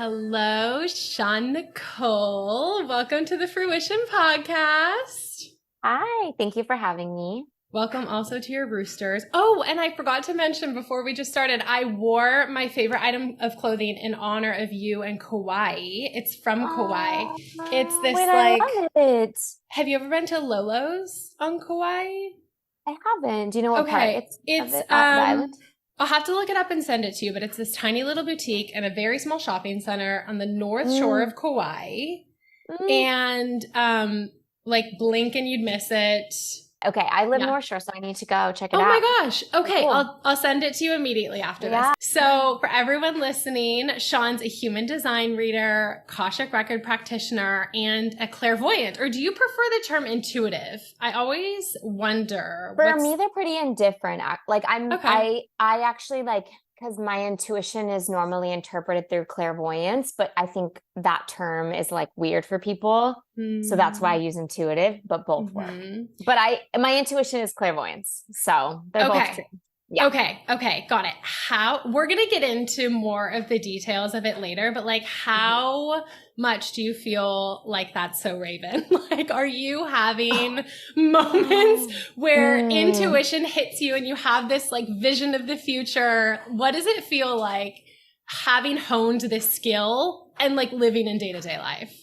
Hello, Sean Nicole. Welcome to the Fruition Podcast. Hi, thank you for having me. Welcome also to your roosters. Oh, and I forgot to mention before we just started, I wore my favorite item of clothing in honor of you and Kauai. It's from Kauai. It's this I love it. have you ever been to Lolo's on Kauai? I haven't. Do you know what part It's of the island? I'll have to look it up and send it to you, but it's this tiny little boutique and a very small shopping center on the north shore of Kauai. And blink and you'd miss it. Okay, I live North Shore, so I need to go check it out. Oh my gosh. Okay, cool. I'll send it to you immediately after this. So for everyone listening, Sean's a human design reader, Akashic Record practitioner, and a clairvoyant. Or do you prefer the term intuitive? I always wonder. For me, they're pretty indifferent. I actually because my intuition is normally interpreted through clairvoyance, but I think that term is weird for people. So that's why I use intuitive, but both work. But my intuition is clairvoyance. So they're both true. Yeah. Okay. Got it. We're going to get into more of the details of it later, but how much do you feel like that's so Raven? Are you having moments where intuition hits you and you have this vision of the future? What does it feel like having honed this skill and living in day-to-day life?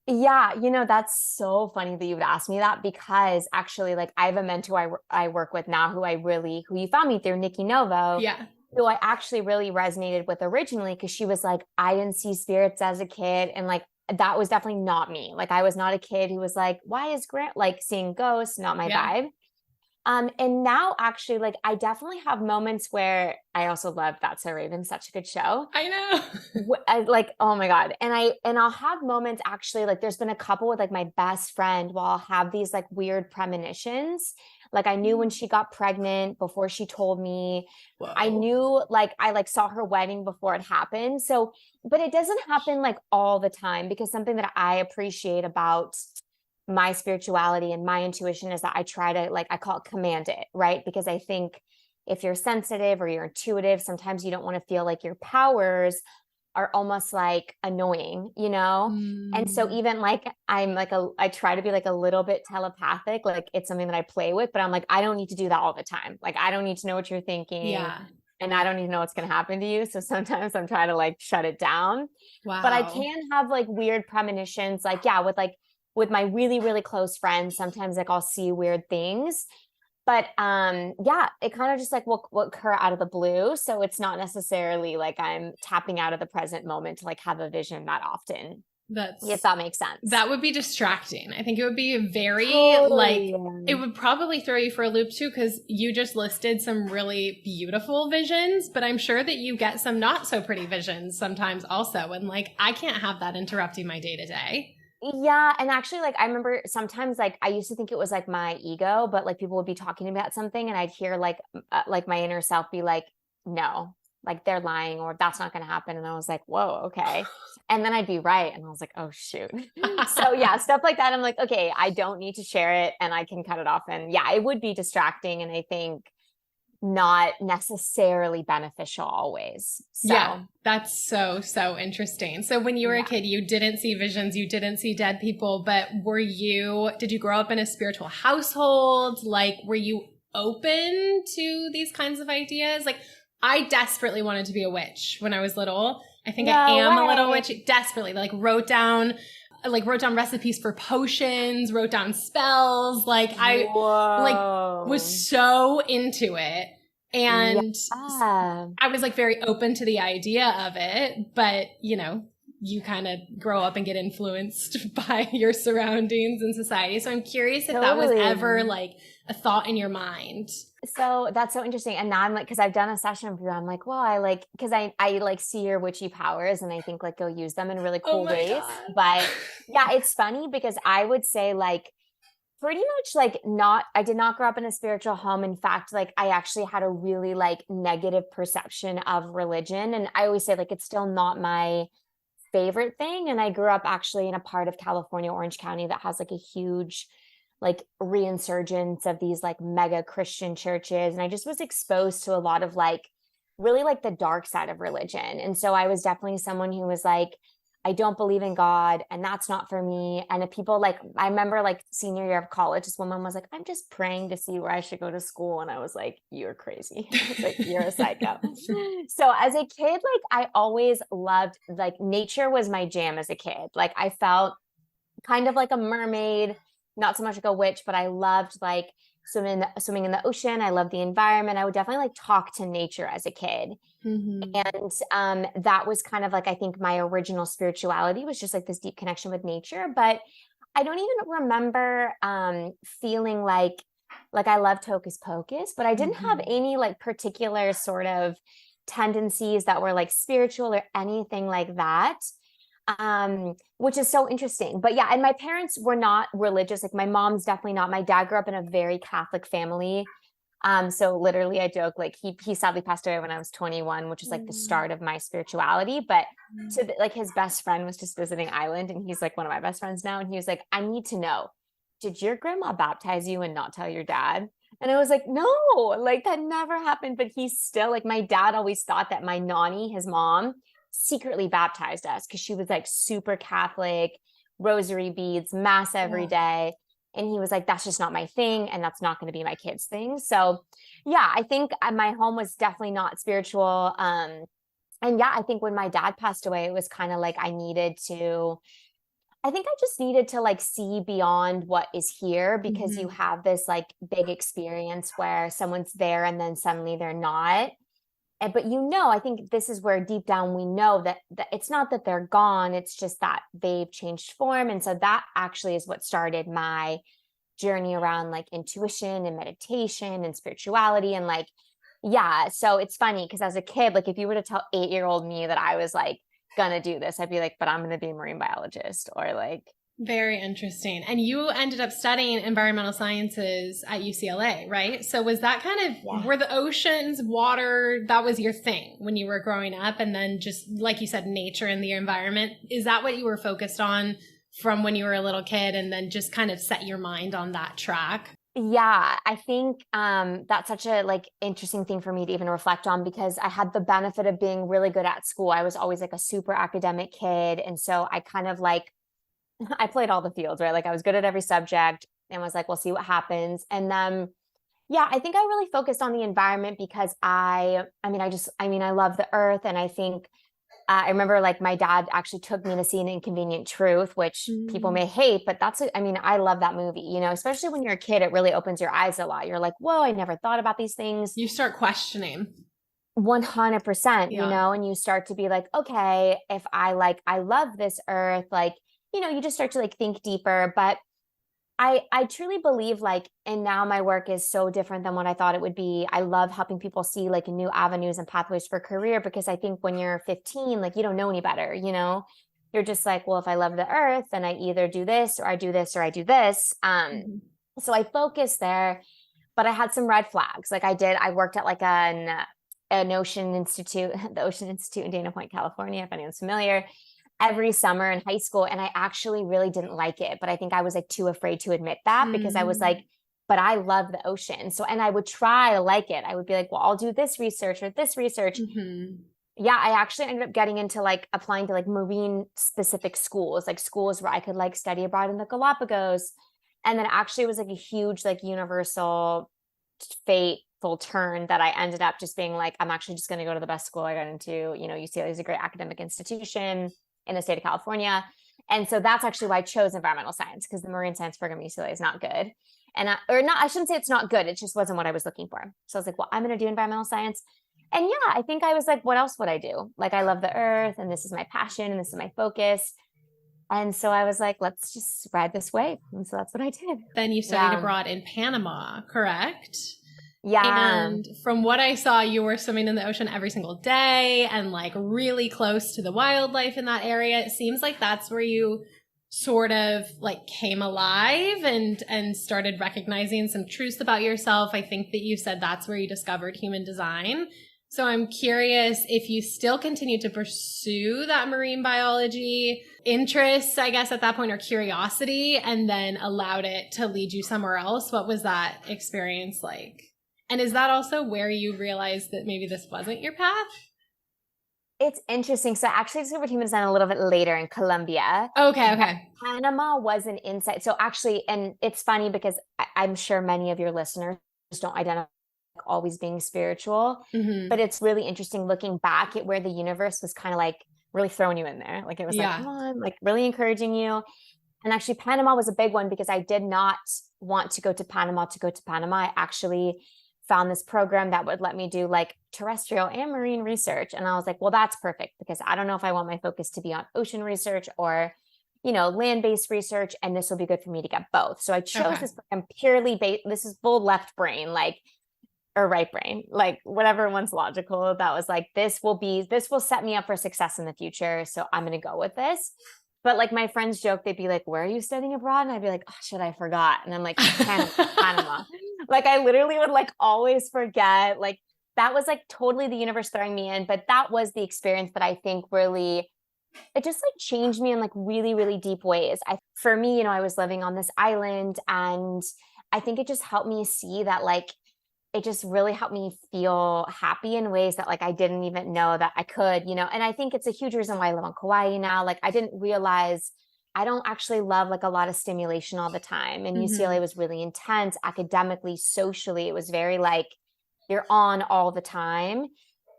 Yeah, that's so funny that you would ask me that, because actually I have a mentor I work with now who you found me through, Nikki Novo. Yeah. Who I actually really resonated with originally, because she was like, I didn't see spirits as a kid. And that was definitely not me. I was not a kid who was why is Grant seeing ghosts? Not my vibe. And now actually, I definitely have moments where I also love That's So Raven, such a good show. I know. Oh my God. And I'll have moments actually, there's been a couple with my best friend while I'll have these weird premonitions. I knew when she got pregnant before she told me. Whoa. I knew I saw her wedding before it happened. So, but it doesn't happen all the time, because something that I appreciate about my spirituality and my intuition is that I try to I call it command it, right? Because I think if you're sensitive or you're intuitive, sometimes you don't want to feel your powers are almost annoying, And so even I try to be a little bit telepathic, it's something that I play with, but I'm I don't need to do that all the time. I don't need to know what you're thinking. Yeah. And I don't need to know what's going to happen to you. So sometimes I'm trying to shut it down. Wow. But I can have weird premonitions, with my really, really close friends. Sometimes I'll see weird things, but it kind of just will occur out of the blue. So it's not necessarily I'm tapping out of the present moment to have a vision that often. If that makes sense. That would be distracting. I think it would be very it would probably throw you for a loop too, because you just listed some really beautiful visions, but I'm sure that you get some not so pretty visions sometimes also. And I can't have that interrupting my day to day. Yeah. And actually, I remember sometimes, I used to think it was my ego, but people would be talking about something and I'd hear my inner self be no, they're lying, or that's not going to happen. And I was whoa, okay. And then I'd be right. And I was oh, shoot. So yeah, stuff like that. I'm okay, I don't need to share it and I can cut it off. And yeah, it would be distracting. And I think not necessarily beneficial always. So. Yeah, that's so interesting. So when you were a kid, you didn't see visions, you didn't see dead people, but did you grow up in a spiritual household? Were you open to these kinds of ideas? I desperately wanted to be a witch when I was little. I think I am a little witch. Desperately, wrote down recipes for potions, wrote down spells. I was so into it. And I was very open to the idea of it, but you kind of grow up and get influenced by your surroundings and society. So I'm curious if that was ever a thought in your mind. So that's so interesting. And now I'm because I've done a session with you. I'm well, because I see your witchy powers and I think you'll use them in really cool ways. God. But yeah, it's funny because I would say pretty much I did not grow up in a spiritual home. In fact, I actually had a really negative perception of religion. And I always say it's still not my favorite thing. And I grew up actually in a part of California, Orange County, that has a huge reinsurgence of these mega Christian churches. And I just was exposed to a lot of really like the dark side of religion. And so I was definitely someone who was like, I don't believe in God and that's not for me. And if people like, I remember like senior year of college, this woman was like, I'm just praying to see where I should go to school. And I was like, you're crazy. I was like, you're a psycho. So as a kid, like I always loved, like nature was my jam as a kid. Like I felt kind of like a mermaid, not so much like a witch, but I loved like swimming in the ocean. I loved the environment. I would definitely like talk to nature as a kid. And that was kind of like, I think my original spirituality was just like this deep connection with nature. But I don't even remember feeling like I loved Hocus Pocus, but I didn't have any like particular sort of tendencies that were like spiritual or anything like that. Which is so interesting. But yeah, and my parents were not religious. Like my mom's definitely not. My dad grew up in a very Catholic family. So literally I joke, like he sadly passed away when I was 21, which is like the start of my spirituality. But like his best friend was just visiting Island and he's like one of my best friends now. And he was like, I need to know, did your grandma baptize you and not tell your dad? And I was like, no, like that never happened. But he's still like, my dad always thought that my nanny, his mom, secretly baptized us because she was like super Catholic, rosary beads, mass every day. And he was like, that's just not my thing. And that's not going to be my kids' thing. So yeah, I think my home was definitely not spiritual. And yeah, I think when my dad passed away, it was kind of like I just needed to like see beyond what is here because you have this like big experience where someone's there and then suddenly they're not. But I think this is where deep down we know that it's not that they're gone, it's just that they've changed form. And so that actually is what started my journey around like intuition and meditation and spirituality. And like, yeah, so it's funny because as a kid, like if you were to tell 8-year-old me that I was like gonna do this, I'd be like, but I'm gonna be a marine biologist or like. Very interesting. And you ended up studying environmental sciences at UCLA, right? So was that kind of, were the oceans, water, that was your thing when you were growing up? And then just like you said, nature and the environment, is that what you were focused on from when you were a little kid and then just kind of set your mind on that track? Yeah, I think that's such a like interesting thing for me to even reflect on because I had the benefit of being really good at school. I was always like a super academic kid. And so I kind of like, I played all the fields, right? Like I was good at every subject and was like, we'll see what happens. And then, yeah, I think I really focused on the environment because I love the earth. And I think, I remember like my dad actually took me to see An Inconvenient Truth, which people may hate, but I love that movie, especially when you're a kid, it really opens your eyes a lot. You're like, whoa, I never thought about these things. You start questioning. 100%, and you start to be like, okay, if I love this earth, like, you just start to like think deeper. But I truly believe like, and now my work is so different than what I thought it would be. I love helping people see like new avenues and pathways for career because I think when you're 15, like you don't know any better, you're just like, well, if I love the earth, then I either do this or I do this or I do this. So I focused there, but I had some red flags. Like I worked at like an ocean institute, the Ocean Institute in Dana Point, California, if anyone's familiar, every summer in high school. And I actually really didn't like it, but I think I was like too afraid to admit that because I was like, but I love the ocean. So, and I would try to like it. I would be like, well, I'll do this research or this research. Yeah, I actually ended up getting into like applying to like marine specific schools, like schools where I could like study abroad in the Galapagos. And then actually it was like a huge, like universal fateful turn that I ended up just being like, I'm actually just going to go to the best school I got into. UCLA is a great academic institution in the state of California. And so that's actually why I chose environmental science because the marine science program at UCLA is not good. And I shouldn't say it's not good. It just wasn't what I was looking for. So I was like, well, I'm going to do environmental science. And yeah, I think I was like, what else would I do? Like, I love the earth and this is my passion and this is my focus. And so I was like, let's just ride this wave. And so that's what I did. Then you studied abroad in Panama, correct? Yeah. And from what I saw, you were swimming in the ocean every single day and like really close to the wildlife in that area. It seems like that's where you sort of like came alive and started recognizing some truths about yourself. I think that you said that's where you discovered human design. So I'm curious if you still continue to pursue that marine biology interest, I guess, at that point, or curiosity, and then allowed it to lead you somewhere else. What was that experience like? And is that also where you realized that maybe this wasn't your path? It's interesting. So I actually discovered human design a little bit later in Colombia. Okay. Panama was an insight. So actually, and it's funny because I'm sure many of your listeners don't identify always being spiritual, but it's really interesting looking back at where the universe was kind of like really throwing you in there. Like it was like, come on, like really encouraging you. And actually Panama was a big one because I did not want to go to Panama to go to Panama. I actually found this program that would let me do like terrestrial and marine research. And I was like, well, that's perfect because I don't know if I want my focus to be on ocean research or, land-based research. And this will be good for me to get both. So I chose this program purely based, this is full left brain, like, or right brain, like whatever one's logical. That was like, this will set me up for success in the future. So I'm going to go with this. But like my friends joke, they'd be like, where are you studying abroad? And I'd be like, oh shit, I forgot. And I'm like, Panama. Like I literally would like always forget. Like that was like totally the universe throwing me in. But that was the experience that I think really, it just like changed me in like really, really deep ways. For me, I was living on this island and I think it just helped me see that like, it just really helped me feel happy in ways that like I didn't even know that I could, and I think it's a huge reason why I live on Kauai now. Like I didn't realize I don't actually love like a lot of stimulation all the time. And UCLA was really intense academically, socially. It was very like you're on all the time.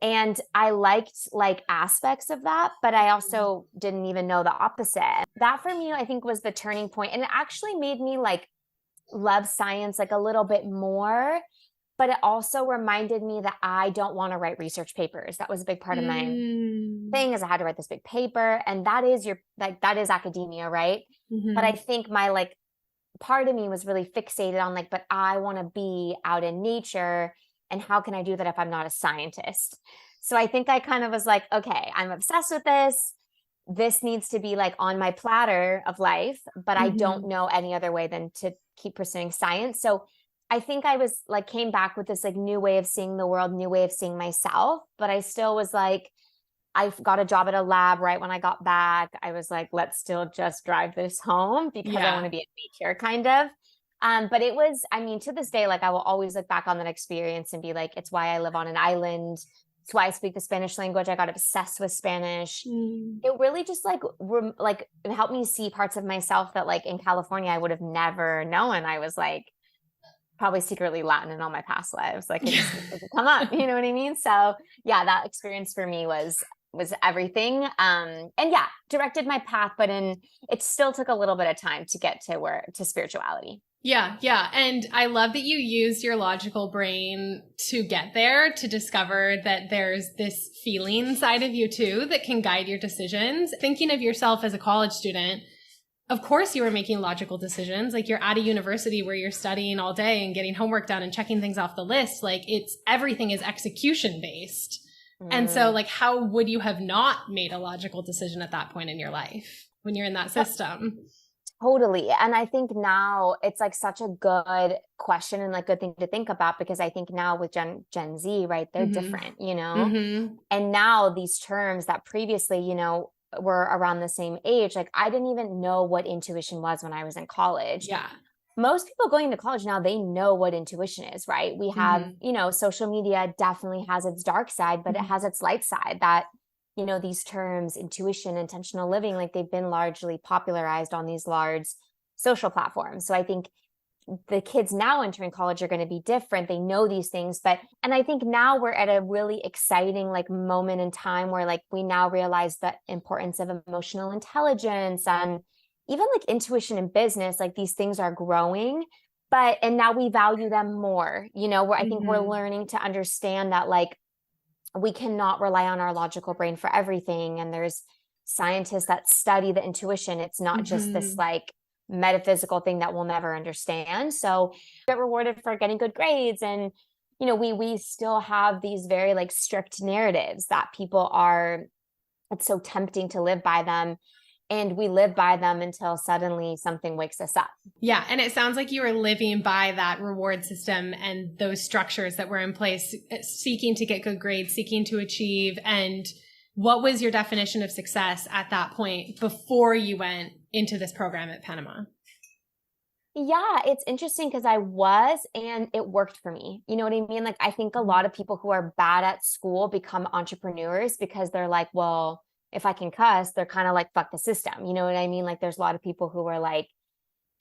And I liked like aspects of that, but I also didn't even know the opposite. That for me, I think was the turning point. And it actually made me like love science like a little bit more. But it also reminded me that I don't want to write research papers. That was a big part of my thing is I had to write this big paper. And that is that is academia, right? But I think my like part of me was really fixated on like, but I want to be out in nature. And how can I do that if I'm not a scientist? So I think I kind of was like, okay, I'm obsessed with this. This needs to be like on my platter of life, but I don't know any other way than to keep pursuing science. So I think I was like, came back with this like new way of seeing the world, new way of seeing myself. But I still was like, I got a job at a lab right when I got back. I was like, let's still just drive this home because I want to be in nature kind of. But it was, I mean, to this day, like I will always look back on that experience and be like, it's why I live on an island. It's why I speak the Spanish language. I got obsessed with Spanish. It really just like it helped me see parts of myself that like in California, I would have never known. I was like, probably secretly Latin in all my past lives. Like it just doesn't come up, you know what I mean? So yeah, that experience for me was everything. And yeah, directed my path, but it still took a little bit of time to get to spirituality. Yeah. And I love that you used your logical brain to get there, to discover that there's this feeling side of you too that can guide your decisions. Thinking of yourself as a college student, of course you were making logical decisions. Like you're at a university where you're studying all day and getting homework done and checking things off the list. Like everything is execution based. And so like, how would you have not made a logical decision at that point in your life when you're in that system? Totally. And I think now it's like such a good question and like good thing to think about because I think now with Gen Z, right, they're different, and now these terms that previously, were around the same age, like I didn't even know what intuition was when I was in college. Yeah. Most people going to college now, they know what intuition is, right? We have, social media definitely has its dark side, but it has its light side that, these terms, intuition, intentional living, like they've been largely popularized on these large social platforms. So I think the kids now entering college are going to be different. They know these things, and I think now we're at a really exciting like moment in time where like we now realize the importance of emotional intelligence and even like intuition in business, like these things are growing, and now we value them more, where I think we're learning to understand that like we cannot rely on our logical brain for everything. And there's scientists that study the intuition. It's not just this like metaphysical thing that we'll never understand. So get rewarded for getting good grades. And, we still have these very like strict narratives that it's so tempting to live by them. And we live by them until suddenly something wakes us up. Yeah. And it sounds like you were living by that reward system and those structures that were in place, seeking to get good grades, seeking to achieve. And what was your definition of success at that point before you went into this program at Panama? Yeah, it's interesting because I was, and it worked for me. You know what I mean? Like, I think a lot of people who are bad at school become entrepreneurs because they're like, well, if I can cuss, they're kind of like, fuck the system. You know what I mean? Like, there's a lot of people who are like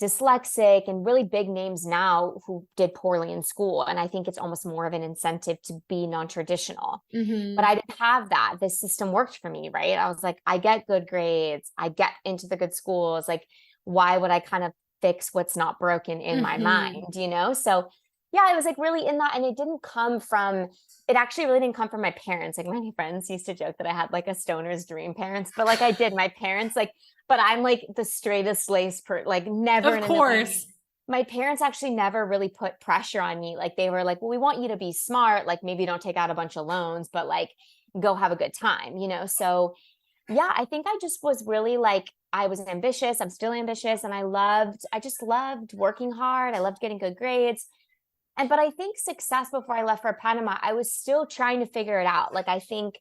dyslexic and really big names now who did poorly in school. And I think it's almost more of an incentive to be non-traditional. But I didn't have that. This system worked for me, right? I was like, I get good grades, I get into the good schools. Like, why would I kind of fix what's not broken in my mind, you know? So yeah, I was like really in that. And it actually really didn't come from my parents. Like, many friends used to joke that I had like a stoner's dream parents, but like I did. My parents, like, but I'm like the straightest lace like never Of in a million. course. My parents actually never really put pressure on me. Like, they were like, well, we want you to be smart. Like, maybe don't take out a bunch of loans, but like go have a good time, you know? So yeah, I think I just was really like, I was ambitious. I'm still ambitious. And I just loved working hard. I loved getting good grades. But I think success before I left for Panama, I was still trying to figure it out. Like, I think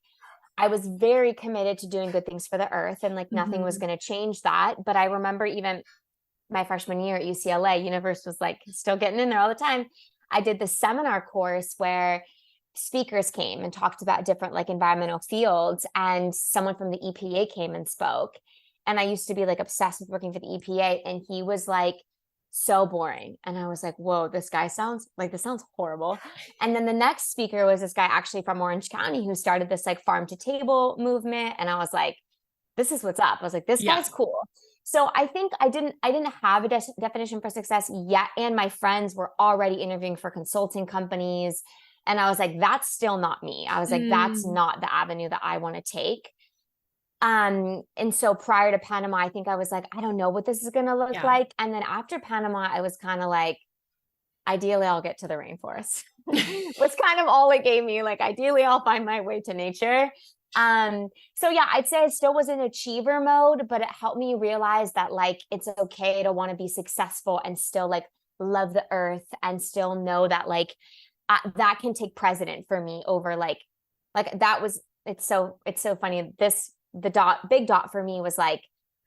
I was very committed to doing good things for the earth, and like nothing was going to change that. But I remember even my freshman year at UCLA, Universe was like still getting in there all the time. I did the seminar course where speakers came and talked about different like environmental fields, and someone from the EPA came and spoke. And I used to be like obsessed with working for the EPA, and he was like so boring. And I was like, whoa, this sounds horrible. And then the next speaker was this guy actually from Orange County who started this like farm to table movement. And I was like, this is what's up. I was like, this guy's cool. So I think I didn't have a definition for success yet. And my friends were already interviewing for consulting companies. And I was like, that's still not me. I was like, that's not the avenue that I want to take. And so prior to Panama, I think I was like, I don't know what this is going to look like. And then after Panama, I was kind of like, ideally I'll get to the rainforest. Was kind of all it gave me. Like, ideally I'll find my way to nature. So yeah, I'd say I still was in achiever mode, but it helped me realize that like, it's okay to want to be successful and still like love the earth, and still know that like, that can take precedent for me over like that was, it's so funny. The big dot for me was like,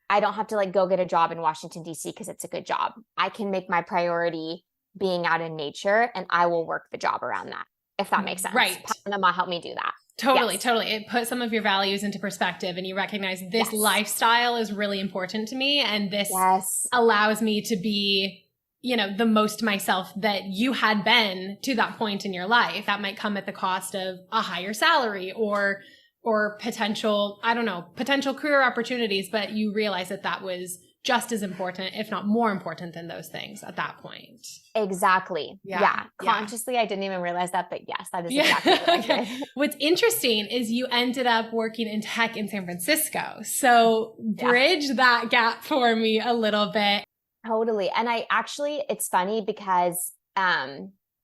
I don't have to like go get a job in Washington, DC because it's a good job. I can make my priority being out in nature, and I will work the job around that, if that makes sense. Right. Panama helped me do that. Totally. It put some of your values into perspective, and you recognize this lifestyle is really important to me. And this allows me to be, you know, the most myself that you had been to that point in your life. That might come at the cost of a higher salary or potential career opportunities, but you realize that was just as important, if not more important than those things at that point. Exactly. Yeah. Consciously, I didn't even realize that, but yes, that is exactly what I did. What's interesting is you ended up working in tech in San Francisco. So bridge that gap for me a little bit. Totally. And it's funny because,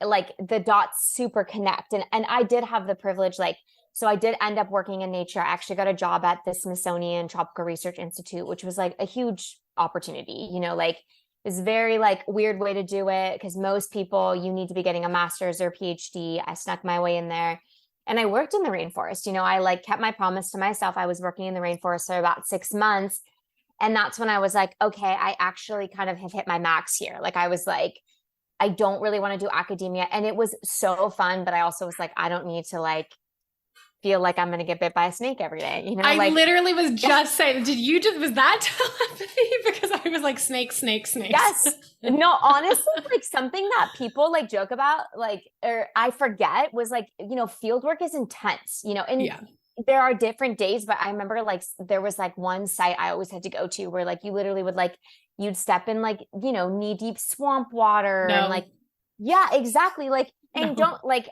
like the dots super connect, and I did have the privilege, like, so I did end up working in nature. I actually got a job at the Smithsonian Tropical Research Institute, which was like a huge opportunity, you know, like it's very like weird way to do it, because most people, you need to be getting a master's or PhD. I snuck my way in there, and I worked in the rainforest. You know, I like kept my promise to myself. I was working in the rainforest for about 6 months. And that's when I was like, okay, I actually kind of have hit my max here. Like, I was like, I don't really want to do academia. And it was so fun, but I also was like, I don't need to like feel like I'm going to get bit by a snake every day. You know, I literally was just saying, was that telepathy? Because I was like, snakes. Yes. No, honestly, like something that people like joke about, like, or I forget, was like, you know, field work is intense, you know, and there are different days, but I remember like, there was like one site I always had to go to where like, you literally would like, you'd step in like, you know, knee deep swamp water and like, yeah, exactly. Like, and don't like,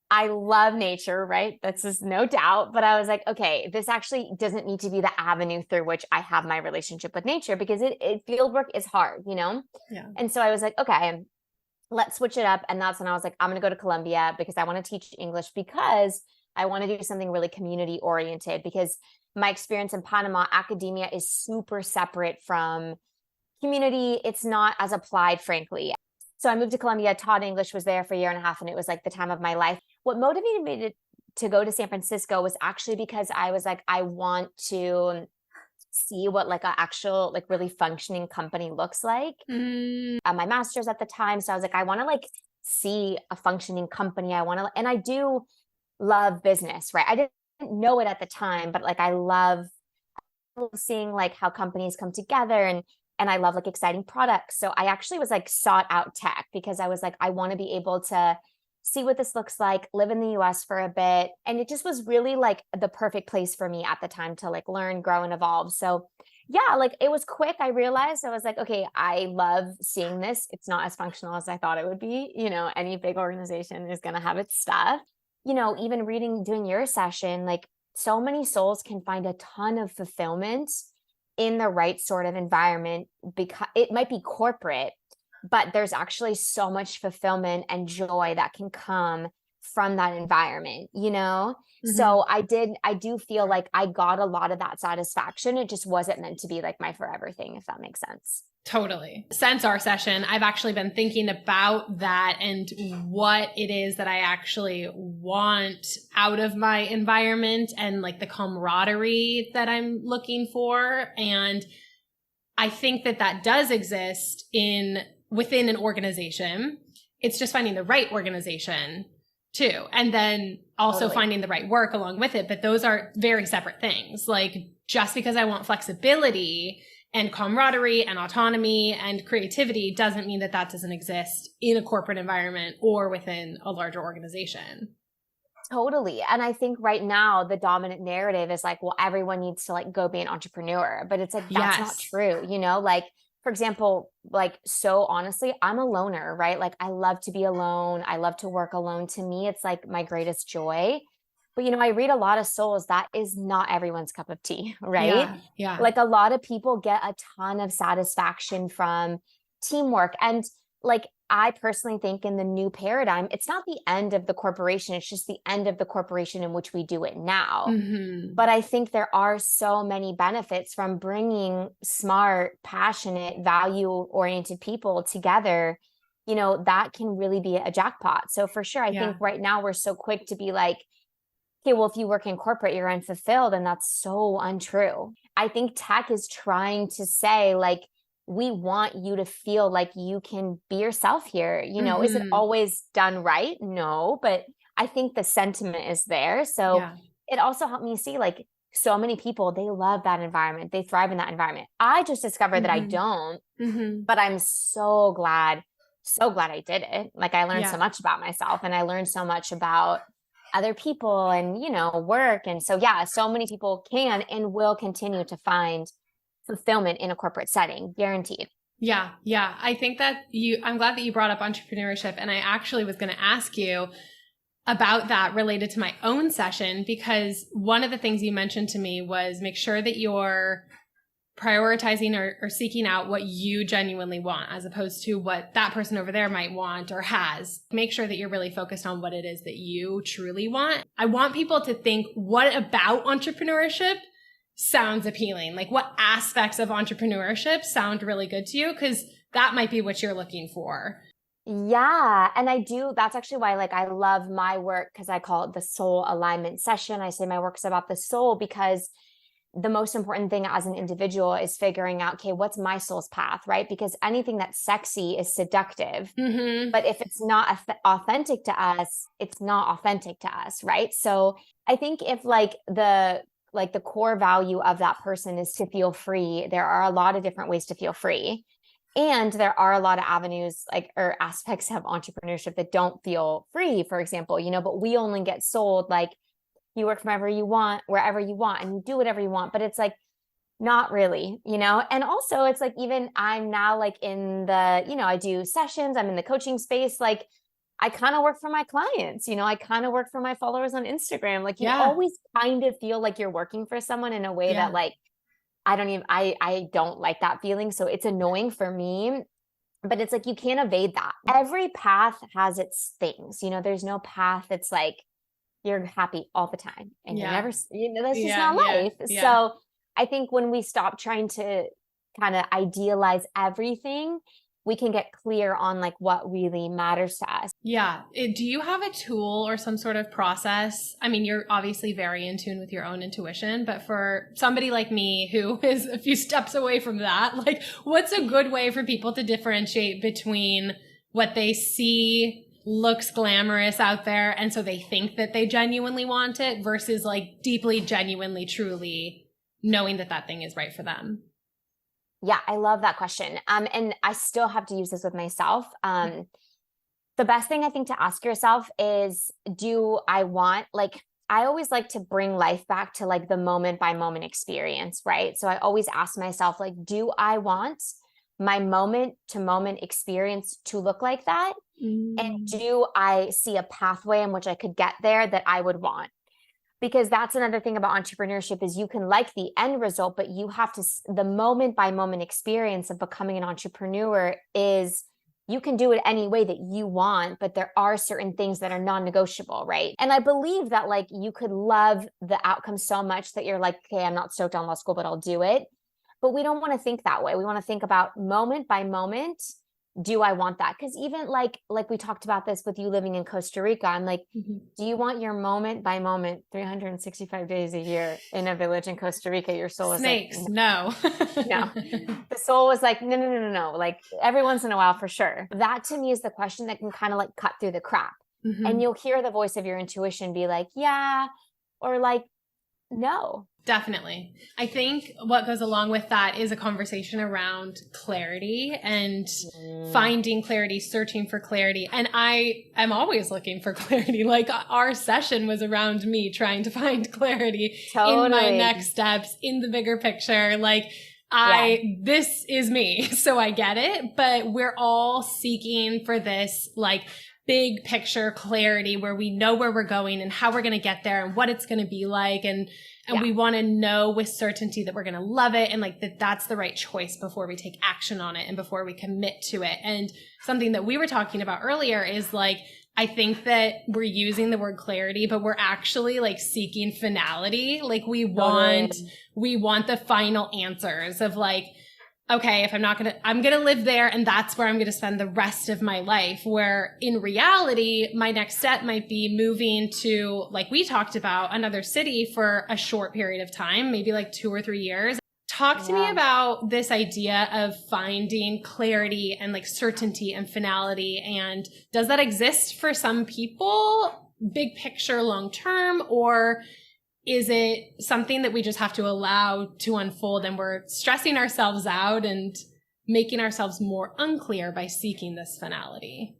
I love nature, right? That's just no doubt. But I was like, okay, this actually doesn't need to be the avenue through which I have my relationship with nature, because field work is hard, you know? Yeah. And so I was like, okay, let's switch it up. And that's when I was like, I'm going to go to Columbia because I want to teach English, because I want to do something really community oriented, because my experience in Panama, academia is super separate from community. It's not as applied, frankly. So I moved to Columbia, taught English, was there for a year and a half, and it was like the time of my life. What motivated me to go to San Francisco was actually because I was like, I want to see what like an actual, like really functioning company looks like. My master's at the time. So I was like, I want to like see a functioning company. And I do love business, right? I didn't know it at the time, but like I love seeing like how companies come together, and I love like exciting products. So I actually was like sought out tech because I was like, I want to be able to see what this looks like, live in the US for a bit. And it just was really like the perfect place for me at the time to like learn, grow, and evolve. So yeah, like it was quick. I realized, I was like, okay, I love seeing this. It's not as functional as I thought it would be. Any big organization is going to have its stuff. Even doing your session, like so many souls can find a ton of fulfillment in the right sort of environment, because it might be corporate, but there's actually so much fulfillment and joy that can come from that environment. So I do feel like I got a lot of that satisfaction. It just wasn't meant to be like my forever thing, if that makes sense. Totally. Since our session, I've actually been thinking about that and what it is that I actually want out of my environment and like the camaraderie that I'm looking for. And I think that does exist within an organization. It's just finding the right organization too. And then also finding the right work along with it. But those are very separate things. Like just because I want flexibility and camaraderie and autonomy and creativity doesn't mean that doesn't exist in a corporate environment or within a larger organization. Totally. And I think right now the dominant narrative is like, well, everyone needs to like go be an entrepreneur, but it's like, that's not true. Like, for example, like, so honestly, I'm a loner, right? Like I love to be alone. I love to work alone. To me, it's like my greatest joy. But, I read a lot of souls. That is not everyone's cup of tea, right? Yeah. Like a lot of people get a ton of satisfaction from teamwork. And like, I personally think in the new paradigm, it's not the end of the corporation. It's just the end of the corporation in which we do it now. But I think there are so many benefits from bringing smart, passionate, value-oriented people together. That can really be a jackpot. So for sure, I think right now we're so quick to be like, okay, well, if you work in corporate, you're unfulfilled. And that's so untrue. I think tech is trying to say, like, we want you to feel like you can be yourself here. Is it always done right? No, but I think the sentiment is there. So it also helped me see like so many people, they love that environment. They thrive in that environment. I just discovered that I don't, but I'm so glad I did it. Like I learned so much about myself, and I learned so much about other people and, work. And so, so many people can and will continue to find fulfillment in a corporate setting, guaranteed. Yeah. I think that I'm glad that you brought up entrepreneurship. And I actually was going to ask you about that related to my own session, because one of the things you mentioned to me was make sure that you're prioritizing or seeking out what you genuinely want, as opposed to what that person over there might want or has. Make sure that you're really focused on what it is that you truly want. I want people to think, what about entrepreneurship sounds appealing? Like what aspects of entrepreneurship sound really good to you? Because that might be what you're looking for. Yeah. And that's actually why like I love my work, because I call it the soul alignment session. I say my work's about the soul, because the most important thing as an individual is figuring out, okay, what's my soul's path, right? Because anything that's sexy is seductive. But if it's not authentic to us, it's not authentic to us, right? So I think if like the core value of that person is to feel free, there are a lot of different ways to feel free. And there are a lot of avenues or aspects of entrepreneurship that don't feel free, for example, but we only get sold like you work from wherever you want, and you do whatever you want, but it's like, not really, And also it's like, even I'm now like in the, I do sessions, I'm in the coaching space. Like I kind of work for my clients, I kind of work for my followers on Instagram. Like you always kind of feel like you're working for someone in a way that like, I don't like that feeling. So it's annoying for me, but it's like, you can't evade that. Every path has its things, there's no path that's like, you're happy all the time and you're never, that's just not life. So I think when we stop trying to kind of idealize everything we can get clear on like what really matters to us. Yeah. Do you have a tool or some sort of process? I mean, you're obviously very in tune with your own intuition, but for somebody like me who is a few steps away from that, like what's a good way for people to differentiate between what they see looks glamorous out there and so they think that they genuinely want it versus like deeply, genuinely, truly knowing that that thing is right for them? Yeah, I love that question. And I still have to use this with myself. The best thing I think to ask yourself is, do I want, like, I always like to bring life back to like the moment by moment experience, right? So I always ask myself, like, do I want my moment to moment experience to look like that? And do I see a pathway in which I could get there that I would want? Because that's another thing about entrepreneurship is you can like the end result, but you have to, the moment by moment experience of becoming an entrepreneur is you can do it any way that you want, but there are certain things that are non-negotiable, right? And I believe that like you could love the outcome so much that you're like, okay, I'm not stoked on law school, but I'll do it. But we don't want to think that way. We want to think about moment by moment. Do I want that? Because even like we talked about this with you living in Costa Rica, I'm like, do you want your moment by moment 365 days a year in a village in Costa Rica? Your soul Snakes, is like, no. no. The soul was like, no. Like every once in a while for sure. That to me is the question that can kind of like cut through the crap. And you'll hear the voice of your intuition be like, yeah, or like, no. Definitely. I think what goes along with that is a conversation around clarity and finding clarity, searching for clarity. And I am always looking for clarity. Like our session was around me trying to find clarity in my next steps, in the bigger picture. Like this is me. So I get it, but we're all seeking for this like big picture clarity where we know where we're going and how we're going to get there and what it's going to be like. And we want to know with certainty that we're going to love it and like that that's the right choice before we take action on it and before we commit to it. And something that we were talking about earlier is like, I think that we're using the word clarity, but we're actually like seeking finality. Like we want the final answers of like, okay, if I'm going to live there and that's where I'm going to spend the rest of my life. Where in reality, my next step might be moving to, like we talked about, another city for a short period of time, maybe like 2 or 3 years. Talk to me about this idea of finding clarity and like certainty and finality. And does that exist for some people, big picture, long term, or is it something that we just have to allow to unfold and we're stressing ourselves out and making ourselves more unclear by seeking this finality?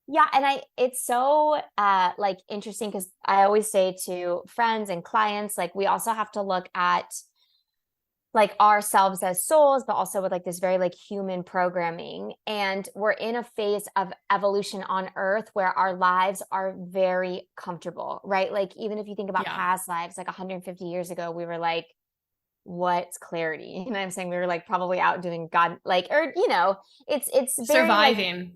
Yeah. And it's so like interesting because I always say to friends and clients, like we also have to look at like ourselves as souls, but also with like this very like human programming. And we're in a phase of evolution on earth where our lives are very comfortable, right? Like even if you think about past lives, like 150 years ago, we were like, what's clarity? You know what I'm saying? We were like probably out doing God, like, or, you know, it's very, surviving.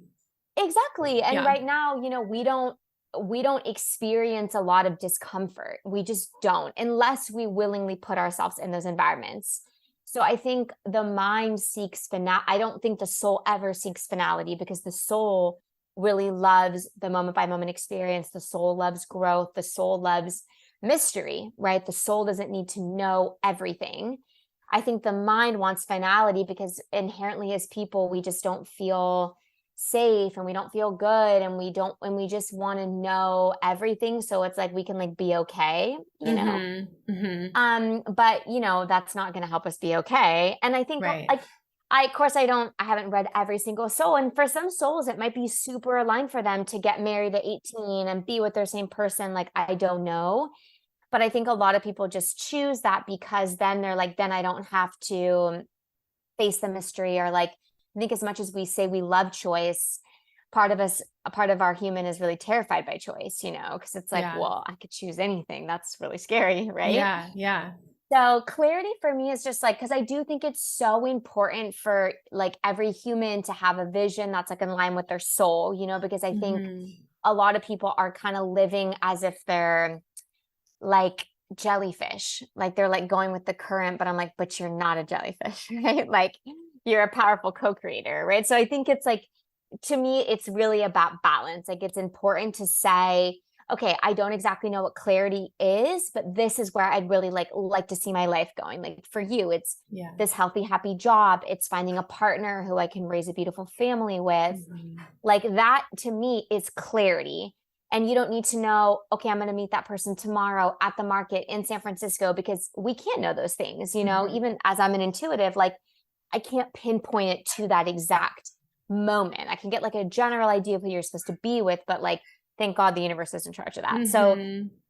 Like, exactly. And right now, you know, we don't experience a lot of discomfort. We just don't, unless we willingly put ourselves in those environments. So I think the mind seeks finality. I don't think the soul ever seeks finality because the soul really loves the moment by moment experience. The soul loves growth. The soul loves mystery, right? The soul doesn't need to know everything. I think the mind wants finality because inherently as people, we just don't feel safe and we don't feel good and we just want to know everything, so it's like we can like be okay, you know. But you know that's not going to help us be okay. And I think like I haven't read every single soul, and for some souls it might be super aligned for them to get married at 18 and be with their same person. Like I don't know, but I think a lot of people just choose that because then they're like, then I don't have to face the mystery. Or like, I think as much as we say we love choice, a part of our human is really terrified by choice, you know, because it's like, well, I could choose anything. That's really scary, right? Yeah. So clarity for me is just like, because I do think it's so important for like every human to have a vision that's like in line with their soul, you know, because I think a lot of people are kind of living as if they're like jellyfish, like they're like going with the current, but I'm like, but you're not a jellyfish, right? Like you're a powerful co-creator, right? So I think it's like, to me, it's really about balance. Like it's important to say, okay, I don't exactly know what clarity is, but this is where I'd really like to see my life going. Like for you, it's this healthy, happy job. It's finding a partner who I can raise a beautiful family with. Like that to me is clarity. And you don't need to know, okay, I'm going to meet that person tomorrow at the market in San Francisco, because we can't know those things, you know, even as I'm an intuitive, like I can't pinpoint it to that exact moment. I can get like a general idea of who you're supposed to be with, but like, thank God the universe is in charge of that. So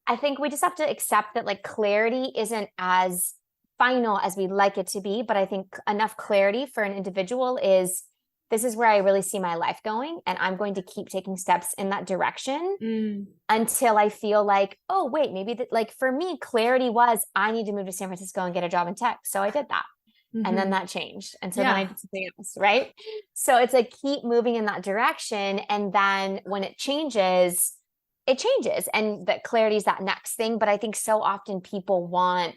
I think we just have to accept that like clarity isn't as final as we'd like it to be. But I think enough clarity for an individual is, this is where I really see my life going. And I'm going to keep taking steps in that direction until I feel like, oh, wait, maybe that, like for me, clarity was I need to move to San Francisco and get a job in tech. So I did that. And then that changed. And so then I did something else. Right. So it's like, keep moving in that direction. And then when it changes. And that clarity is that next thing. But I think so often people want,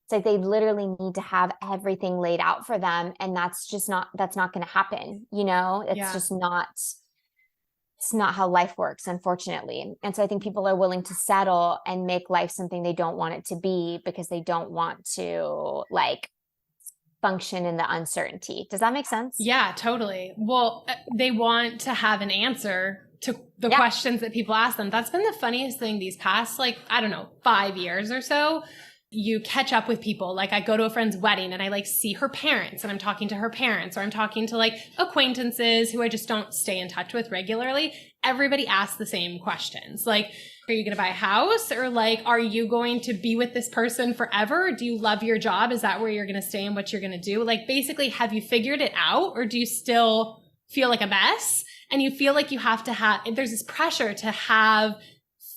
it's like they literally need to have everything laid out for them. And that's not going to happen. You know, it's just not, it's not how life works, unfortunately. And so I think people are willing to settle and make life something they don't want it to be, because they don't want to like function in the uncertainty. Does that make sense? Yeah, totally. Well, they want to have an answer to the questions that people ask them. That's been the funniest thing these past, like, I don't know, 5 years or so. You catch up with people. Like I go to a friend's wedding and I like see her parents and I'm talking to her parents, or I'm talking to like acquaintances who I just don't stay in touch with regularly. Everybody asks the same questions. Like, are you going to buy a house? Or like, are you going to be with this person forever? Do you love your job? Is that where you're going to stay and what you're going to do? Like basically, have you figured it out, or do you still feel like a mess? And you feel like you have to have, there's this pressure to have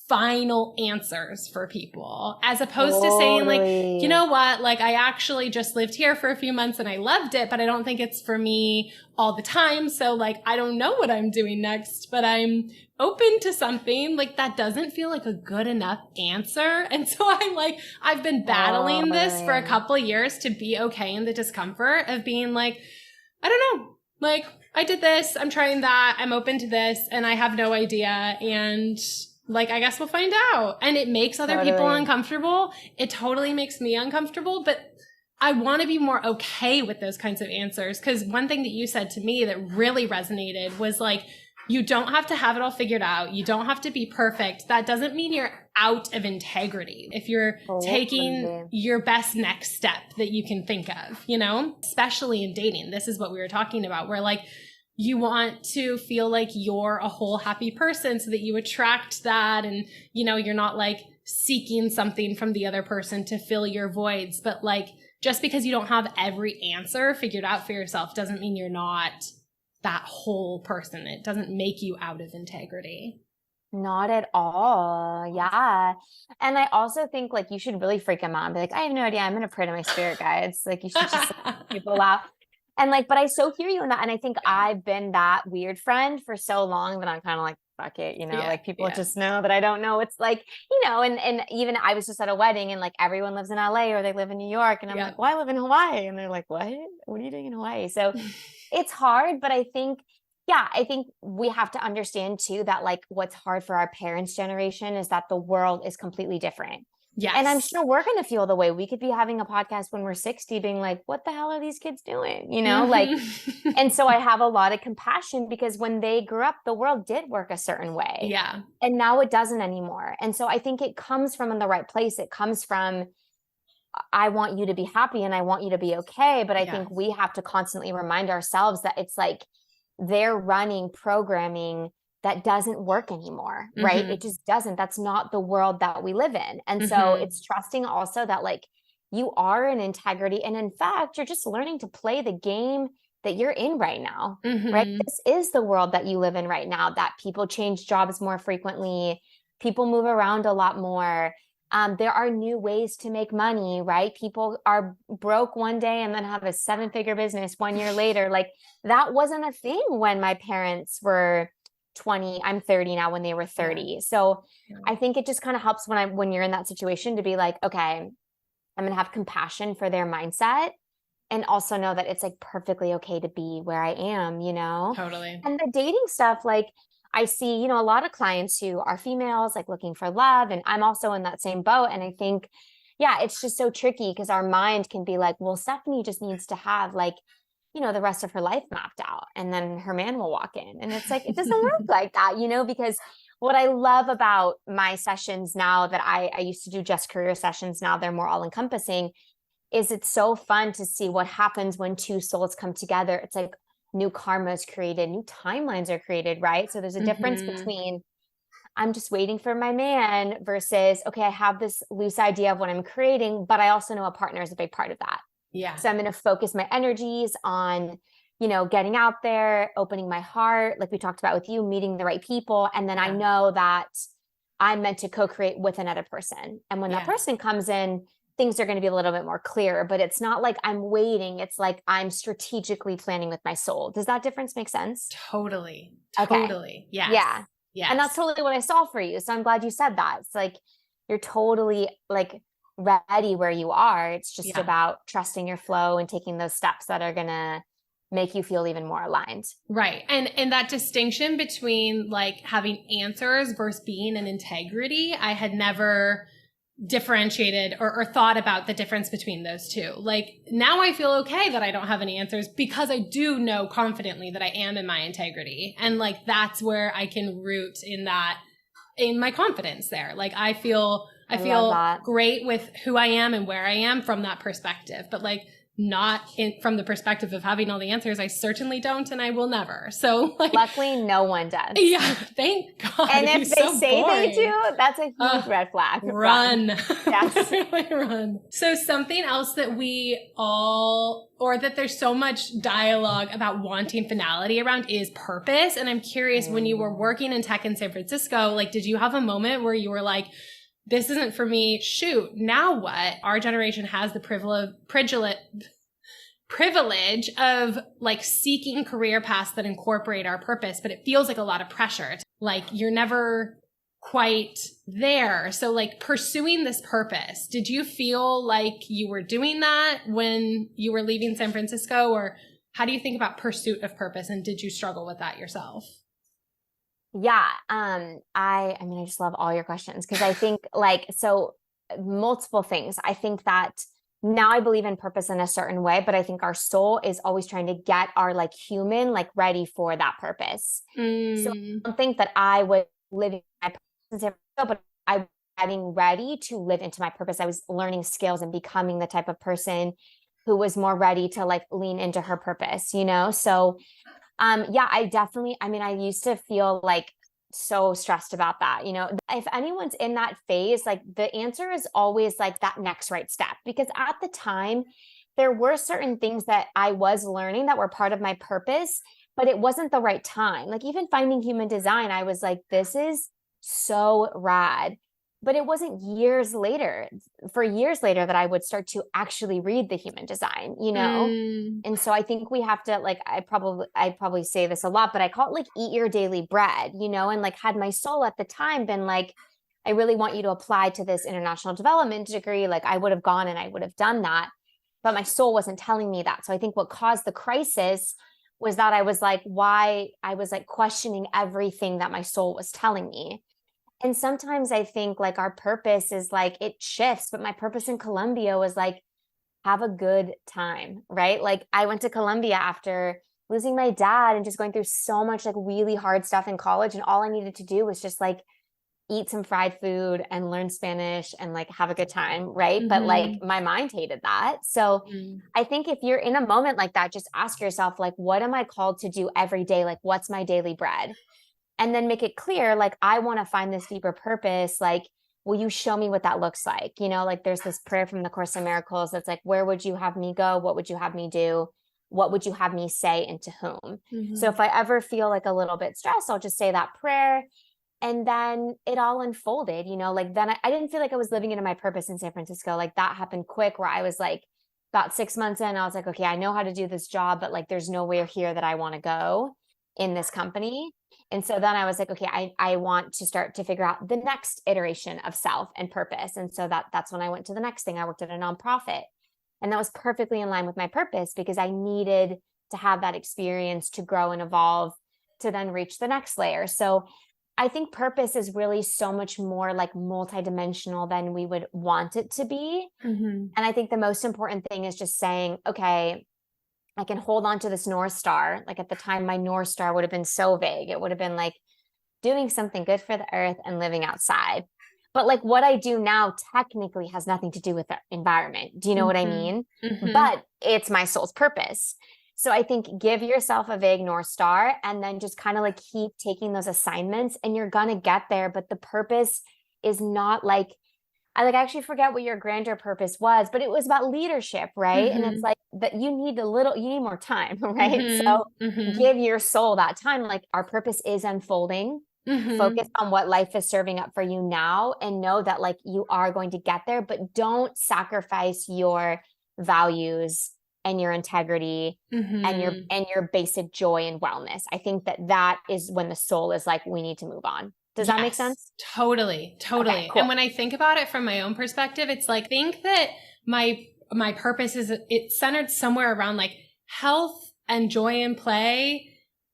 final answers for people, as opposed to saying like, you know what, like I actually just lived here for a few months and I loved it, but I don't think it's for me all the time. So like, I don't know what I'm doing next, but I'm open to something. Like that doesn't feel like a good enough answer. And so I've been battling this for a couple of years to be okay in the discomfort of being like, I don't know, like I did this, I'm trying that, I'm open to this, and I have no idea. And like, I guess we'll find out. And it makes other people uncomfortable. It totally makes me uncomfortable, but I want to be more okay with those kinds of answers. Because one thing that you said to me that really resonated was like, you don't have to have it all figured out. You don't have to be perfect. That doesn't mean you're out of integrity. If you're taking your best next step that you can think of, you know, especially in dating, this is what we were talking about, where like, you want to feel like you're a whole happy person so that you attract that. And, you know, you're not like seeking something from the other person to fill your voids. But like, just because you don't have every answer figured out for yourself doesn't mean you're not that whole person. It doesn't make you out of integrity. Not at all. Yeah. And I also think like you should really freak them out and be like, I have no idea. I'm going to pray to my spirit guides. Like you should just people out. And like, but I so hear you in that. And I think I've been that weird friend for so long that I'm kind of like, fuck it, you know, like people just know that I don't know. It's like, you know, and even I was just at a wedding and like everyone lives in LA or they live in New York. And I'm like, well, I live in Hawaii. And they're like, what are you doing in Hawaii? So it's hard, but I think we have to understand too, that like what's hard for our parents' generation is that the world is completely different. Yes. And I'm sure we're going to feel the way. We could be having a podcast when we're 60 being like, what the hell are these kids doing? You know, like, and so I have a lot of compassion because when they grew up, the world did work a certain way. Yeah. And now it doesn't anymore. And so I think it comes from in the right place. It comes from, I want you to be happy and I want you to be okay. But I think we have to constantly remind ourselves that it's like they're running programming that doesn't work anymore, right? It just doesn't. That's not the world that we live in. And so it's trusting also that like you are in integrity. And in fact, you're just learning to play the game that you're in right now, right? This is the world that you live in right now, that people change jobs more frequently. People move around a lot more. There are new ways to make money, right? People are broke one day and then have a 7-figure business 1 year later. Like that wasn't a thing when my parents were 20. I'm 30 now, when they were 30. So I think it just kind of helps when you're in that situation to be like, okay, I'm going to have compassion for their mindset and also know that it's like perfectly okay to be where I am, you know? Totally. And the dating stuff, like I see, you know, a lot of clients who are females, like looking for love. And I'm also in that same boat. And I think, yeah, it's just so tricky because our mind can be like, well, Stephanie just needs to have like, you know, the rest of her life mapped out and then her man will walk in. And it's like, it doesn't work like that, you know, because what I love about my sessions now that I used to do just career sessions, now they're more all encompassing, is it's so fun to see what happens when two souls come together. It's like new karma is created, new timelines are created, right? So there's a difference between I'm just waiting for my man versus, okay, I have this loose idea of what I'm creating, but I also know a partner is a big part of that. Yeah. So I'm going to focus my energies on, you know, getting out there, opening my heart, like we talked about with you, meeting the right people. And then I know that I'm meant to co-create with another person. And when that person comes in, things are going to be a little bit more clear, but it's not like I'm waiting. It's like I'm strategically planning with my soul. Does that difference make sense? Totally. Okay. Totally. Yes. Yeah. Yes. And that's totally what I saw for you. So I'm glad you said that. It's like, you're totally like ready where you are. It's just about trusting your flow and taking those steps that are going to make you feel even more aligned. Right. And that distinction between like having answers versus being in integrity, I had never differentiated or thought about the difference between those two. Like now I feel okay that I don't have any answers because I do know confidently that I am in my integrity. And like, that's where I can root in my confidence there. Like I feel great with who I am and where I am from that perspective, but like not from the perspective of having all the answers. I certainly don't, and I will never. So like, luckily no one does. Yeah. Thank God. And if they say they do, that's a huge red flag. Run. Yes. Really run. So something else that that there's so much dialogue about wanting finality around is purpose. And I'm curious, when you were working in tech in San Francisco, like, did you have a moment where you were like, this isn't for me, shoot, now what? Our generation has the privilege of like seeking career paths that incorporate our purpose, but it feels like a lot of pressure. Like you're never quite there. So like pursuing this purpose, did you feel like you were doing that when you were leaving San Francisco? Or how do you think about pursuit of purpose? And did you struggle with that yourself? Yeah. I mean, I just love all your questions because I think like, so multiple things. I think that now I believe in purpose in a certain way, but I think our soul is always trying to get our like human, like ready for that purpose. So I don't think that I was living my purpose, but I was getting ready to live into my purpose. I was learning skills and becoming the type of person who was more ready to like lean into her purpose, you know? So yeah, I used to feel like so stressed about that. You know, if anyone's in that phase, like the answer is always like that next right step, because at the time there were certain things that I was learning that were part of my purpose, but it wasn't the right time. Like even finding human design, I was like, this is so rad. But it wasn't years later that I would start to actually read the human design, you know? And so I think we have to like, I probably say this a lot, but I call it like eat your daily bread, you know? And like had my soul at the time been like, I really want you to apply to this international development degree, like I would have gone and I would have done that. But my soul wasn't telling me that. So I think what caused the crisis was that I was like questioning everything that my soul was telling me. And sometimes I think like our purpose is like, it shifts, but my purpose in Colombia was like, have a good time, right? Like I went to Colombia after losing my dad and just going through so much like really hard stuff in college. And all I needed to do was just like eat some fried food and learn Spanish and like have a good time, right? But like my mind hated that. So I think if you're in a moment like that, just ask yourself, like, what am I called to do every day? Like, what's my daily bread? And then make it clear, like, I want to find this deeper purpose. Like, will you show me what that looks like? You know, like there's this prayer from the Course in Miracles that's like, where would you have me go? What would you have me do? What would you have me say and to whom? So if I ever feel like a little bit stressed, I'll just say that prayer. And then it all unfolded, you know, like then I didn't feel like I was living into my purpose in San Francisco. Like that happened quick, where I was like about 6 months in, I was like, okay, I know how to do this job, but like, there's nowhere here that I want to go in this company. And so then I was like, okay, I want to start to figure out the next iteration of self and purpose. And so that's when I went to the next thing. I worked at a nonprofit. And that was perfectly in line with my purpose because I needed to have that experience to grow and evolve to then reach the next layer. So I think purpose is really so much more like multidimensional than we would want it to be. And I think the most important thing is just saying, okay, I can hold on to this North Star. Like at the time, my North Star would have been so vague. It would have been like doing something good for the earth and living outside. But like what I do now technically has nothing to do with the environment. Do you know what I mean? But it's my soul's purpose. So I think give yourself a vague North Star and then just kind of like keep taking those assignments and you're going to get there. But the purpose is not like, I actually forget what your grander purpose was, but it was about leadership, right? And it's like that you need more time, right? So give your soul that time. Like our purpose is unfolding. Focus on what life is serving up for you now and know that like you are going to get there, but don't sacrifice your values and your integrity and your basic joy and wellness. I think that is when the soul is like, we need to move on. Does that make sense? Totally. Okay, cool. And when I think about it from my own perspective, it's like, think that my purpose is, it's centered somewhere around like health and joy and play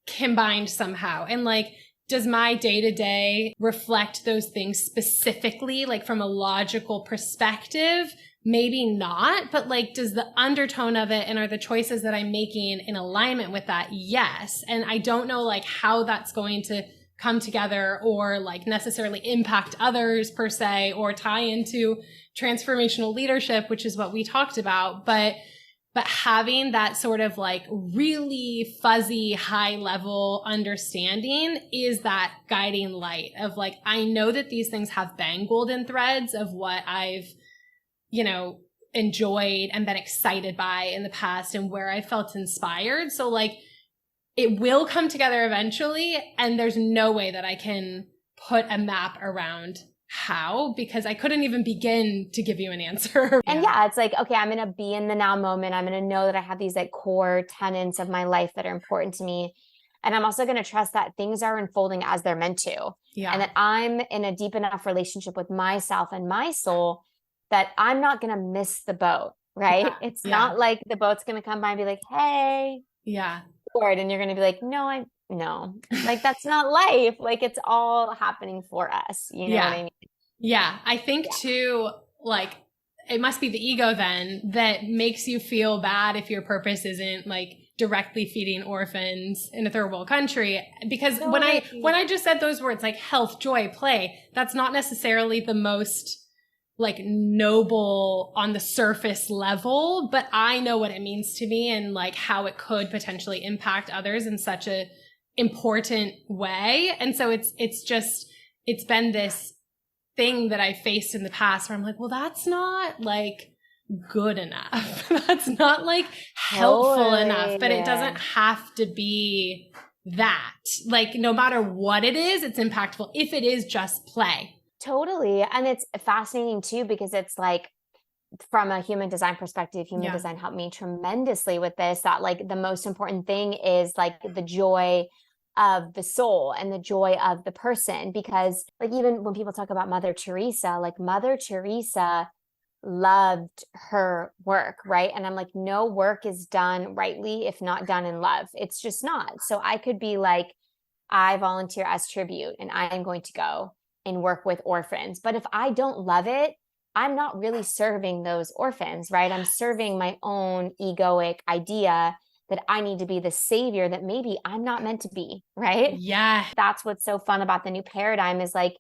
combined somehow. And like, does my day-to-day reflect those things specifically, like from a logical perspective? Maybe not, but like, does the undertone of it and are the choices that I'm making in alignment with that? Yes. And I don't know like how that's going to come together or like necessarily impact others per se, or tie into transformational leadership, which is what we talked about. But having that sort of like really fuzzy high level understanding is that guiding light of like, I know that these things have been golden threads of what I've, enjoyed and been excited by in the past and where I felt inspired. So like it will come together eventually. And there's no way that I can put a map around how, because I couldn't even begin to give you an answer. And yeah, it's like, okay, I'm going to be in the now moment. I'm going to know that I have these like core tenets of my life that are important to me. And I'm also going to trust that things are unfolding as they're meant to. Yeah. And that I'm in a deep enough relationship with myself and my soul that I'm not going to miss the boat, right? Yeah. It's not like the boat's going to come by and be like, hey, board. And you're going to be like, no, like that's not life. Like it's all happening for us. You know what I mean? Yeah. I think too, like it must be the ego then that makes you feel bad if your purpose isn't like directly feeding orphans in a third world country. Because when I just said those words like health, joy, play, that's not necessarily the most like noble on the surface level, but I know what it means to me and like how it could potentially impact others in such a important way. And so it's been this thing that I faced in the past where I'm like, well, that's not like good enough. That's not like helpful enough, but it doesn't have to be that. Like no matter what it is, it's impactful if it is just play. Totally. And it's fascinating too, because it's like, from a human design perspective, human design helped me tremendously with this, that like the most important thing is like the joy of the soul and the joy of the person. Because like, even when people talk about Mother Teresa, like Mother Teresa loved her work, right? And I'm like, no work is done rightly if not done in love. It's just not. So I could be like, I volunteer as tribute and I am going to go and work with orphans. But if I don't love it, I'm not really serving those orphans, right? I'm serving my own egoic idea that I need to be the savior that maybe I'm not meant to be, right? Yeah. That's what's so fun about the new paradigm is like,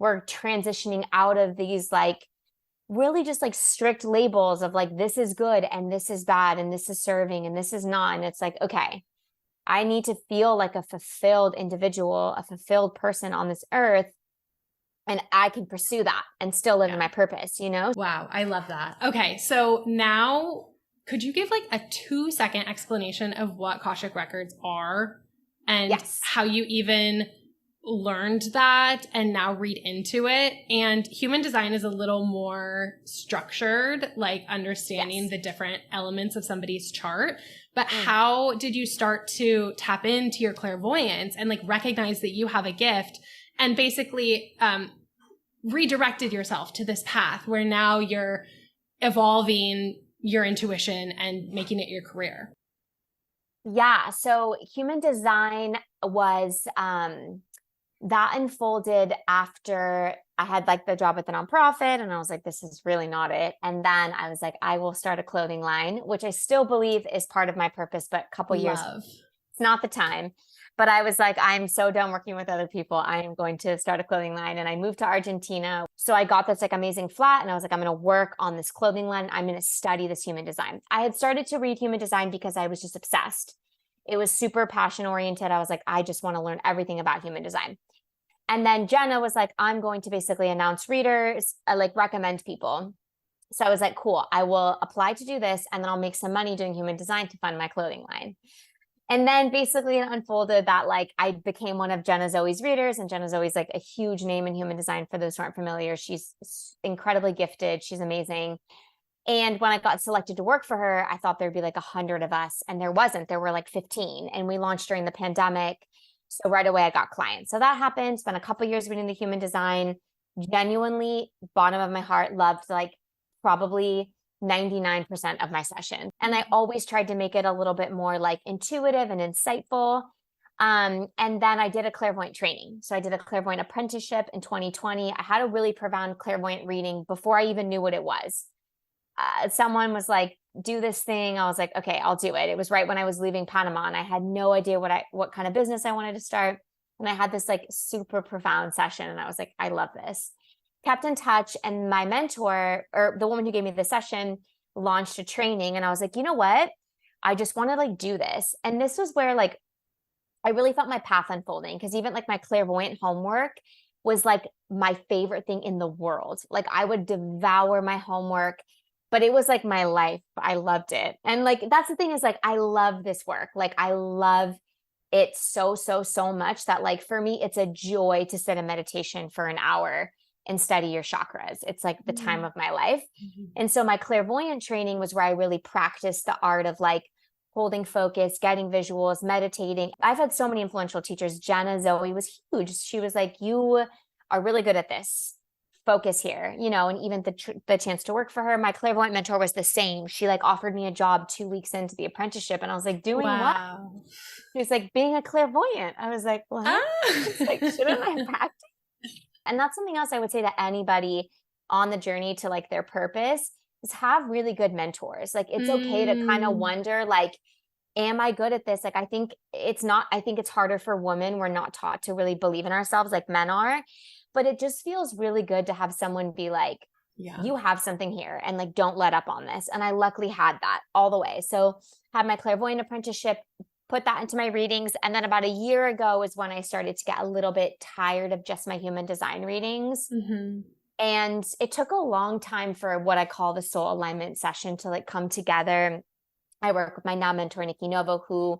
we're transitioning out of these like really just like strict labels of like, this is good and this is bad and this is serving and this is not. And it's like, okay, I need to feel like a fulfilled individual, a fulfilled person on this earth. And I can pursue that and still live in my purpose, Wow. I love that. Okay. So now could you give like a 2-second explanation of what Akashic Records are and how you even learned that and now read into it? And human design is a little more structured, like understanding the different elements of somebody's chart. But how did you start to tap into your clairvoyance and like recognize that you have a gift and basically redirected yourself to this path where now you're evolving your intuition and making it your career? Yeah. So human design was, that unfolded after I had like the job at the nonprofit, and I was like, this is really not it. And then I was like, I will start a clothing line, which I still believe is part of my purpose, but a couple years, Love. it's not the time. But I was like, I'm so done working with other people. I am going to start a clothing line. And I moved to Argentina. So I got this like amazing flat, and I was like, I'm going to work on this clothing line. I'm going to study this human design. I had started to read human design because I was just obsessed. It was super passion oriented. I was like, I just want to learn everything about human design. And then Jenna was like, I'm going to basically announce readers, like recommend people. So I was like, cool, I will apply to do this, and then I'll make some money doing human design to fund my clothing line. And then basically it unfolded that like I became one of Jenna Zoe's readers, and Jenna Zoe's like a huge name in human design. For those who aren't familiar, she's incredibly gifted. She's amazing. And when I got selected to work for her, I thought there'd be like 100 of us, and there wasn't. There were like 15, and we launched during the pandemic. So right away I got clients. So that happened. Spent a couple years reading the human design. Genuinely, bottom of my heart, loved like probably 99% of my session. And I always tried to make it a little bit more like intuitive and insightful. And then I did a clairvoyant training. So I did a clairvoyant apprenticeship in 2020. I had a really profound clairvoyant reading before I even knew what it was. Someone was like, do this thing. I was like, okay, I'll do it. It was right when I was leaving Panama, and I had no idea what kind of business I wanted to start. And I had this like super profound session, and I was like, I love this. Kept in touch, and my mentor, or the woman who gave me the session, launched a training, and I was like, you know what? I just want to like do this. And this was where like I really felt my path unfolding, because even like my clairvoyant homework was like my favorite thing in the world. Like I would devour my homework, but it was like my life. I loved it. And like, that's the thing, is like, I love this work. Like I love it so, so, so much that like, for me, it's a joy to sit in meditation for an hour and study your chakras. It's like the time of my life. And so my clairvoyant training was where I really practiced the art of like holding focus, getting visuals, meditating. I've had so many influential teachers. Jenna Zoe was huge. She was like, you are really good at this. Focus here, you know, and even the chance to work for her. My clairvoyant mentor was the same. She like offered me a job 2 weeks into the apprenticeship, and I was like, doing what? She was like, being a clairvoyant. I was like, what? Like, shouldn't I practice? And that's something else I would say to anybody on the journey to like their purpose, is have really good mentors. Like it's okay to kind of wonder, like, am I good at this? Like, I think it's harder for women. We're not taught to really believe in ourselves like men are. But it just feels really good to have someone be like, you have something here, and like, don't let up on this. And I luckily had that all the way. So had my clairvoyant apprenticeship, put that into my readings. And then about a year ago is when I started to get a little bit tired of just my human design readings. And it took a long time for what I call the soul alignment session to like come together. I work with my now mentor, Nikki Novo, who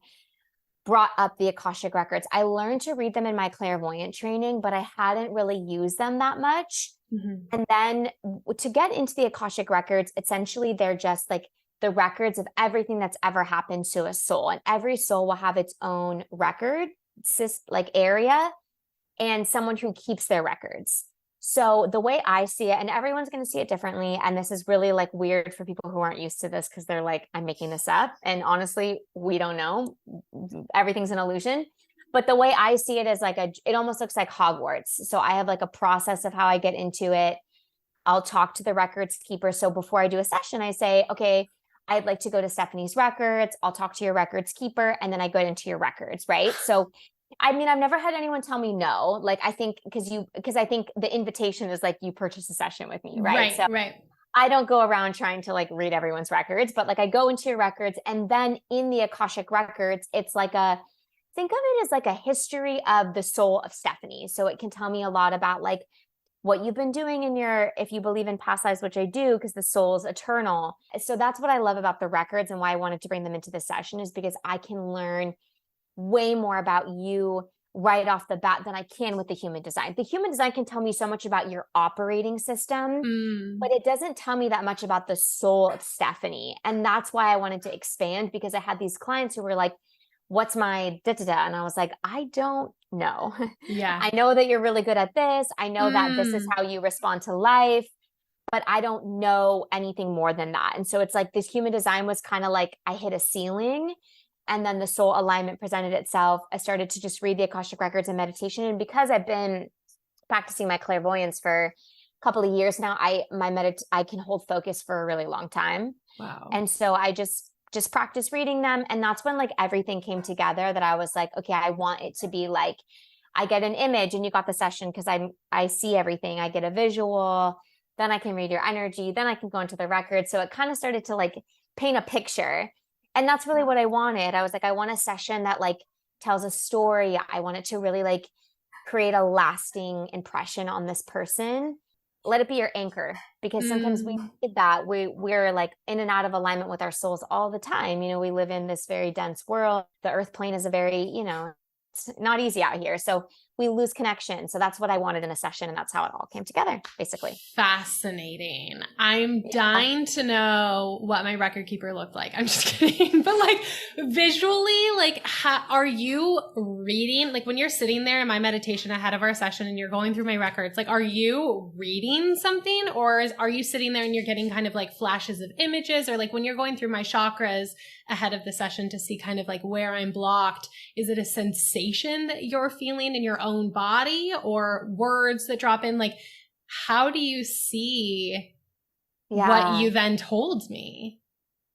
brought up the Akashic records. I learned to read them in my clairvoyant training, but I hadn't really used them that much. And then to get into the Akashic records, essentially they're just like the records of everything that's ever happened to a soul. And every soul will have its own record, like area, and someone who keeps their records. So the way I see it, and everyone's going to see it differently, and this is really like weird for people who aren't used to this, because they're like, I'm making this up. And honestly, we don't know. Everything's an illusion. But the way I see it is like it almost looks like Hogwarts. So I have like a process of how I get into it. I'll talk to the records keeper. So before I do a session, I say, okay, I'd like to go to Stephanie's records. I'll talk to your records keeper. And then I go into your records, right? So I mean, I've never had anyone tell me no. Like, I think because I think the invitation is like, you purchase a session with me, right? Right. I don't go around trying to like read everyone's records, but like I go into your records, and then in the Akashic records, it's like think of it as like a history of the soul of Stephanie. So it can tell me a lot about like what you've been doing if you believe in past lives, which I do, because the soul is eternal. So that's what I love about the records, and why I wanted to bring them into the session, is because I can learn way more about you right off the bat than I can with the human design. The human design can tell me so much about your operating system, but it doesn't tell me that much about the soul of Stephanie. And that's why I wanted to expand, because I had these clients who were like, what's my da-da-da? And I was like, I don't know. Yeah. I know that you're really good at this. I know that this is how you respond to life, but I don't know anything more than that. And so it's like this human design was kind of like I hit a ceiling, and then the soul alignment presented itself. I started to just read the Akashic records and meditation. And because I've been practicing my clairvoyance for a couple of years now, I can hold focus for a really long time. Wow. And so I just practice reading them. And that's when like everything came together, that I was like, okay, I want it to be like, I get an image and you got the session because I see everything. I get a visual, then I can read your energy, then I can go into the record. So it kind of started to like paint a picture. And that's really what I wanted. I was like, I want a session that like tells a story. I want it to really like create a lasting impression on this person. Let it be your anchor, because sometimes we need that. We're like in and out of alignment with our souls all the time. You know, we live in this very dense world. The earth plane is a very, you know, it's not easy out here. So we lose connection. So that's what I wanted in a session. And that's how it all came together, basically. Fascinating. I'm dying to know what my record keeper looked like. I'm just kidding. But like visually, like are you reading, like when you're sitting there in my meditation ahead of our session and you're going through my records, like are you reading something, or are you sitting there and you're getting kind of like flashes of images, or like when you're going through my chakras ahead of the session to see kind of like where I'm blocked, is it a sensation that you're feeling in your own body, or words that drop in? Like, how do you see what you then told me?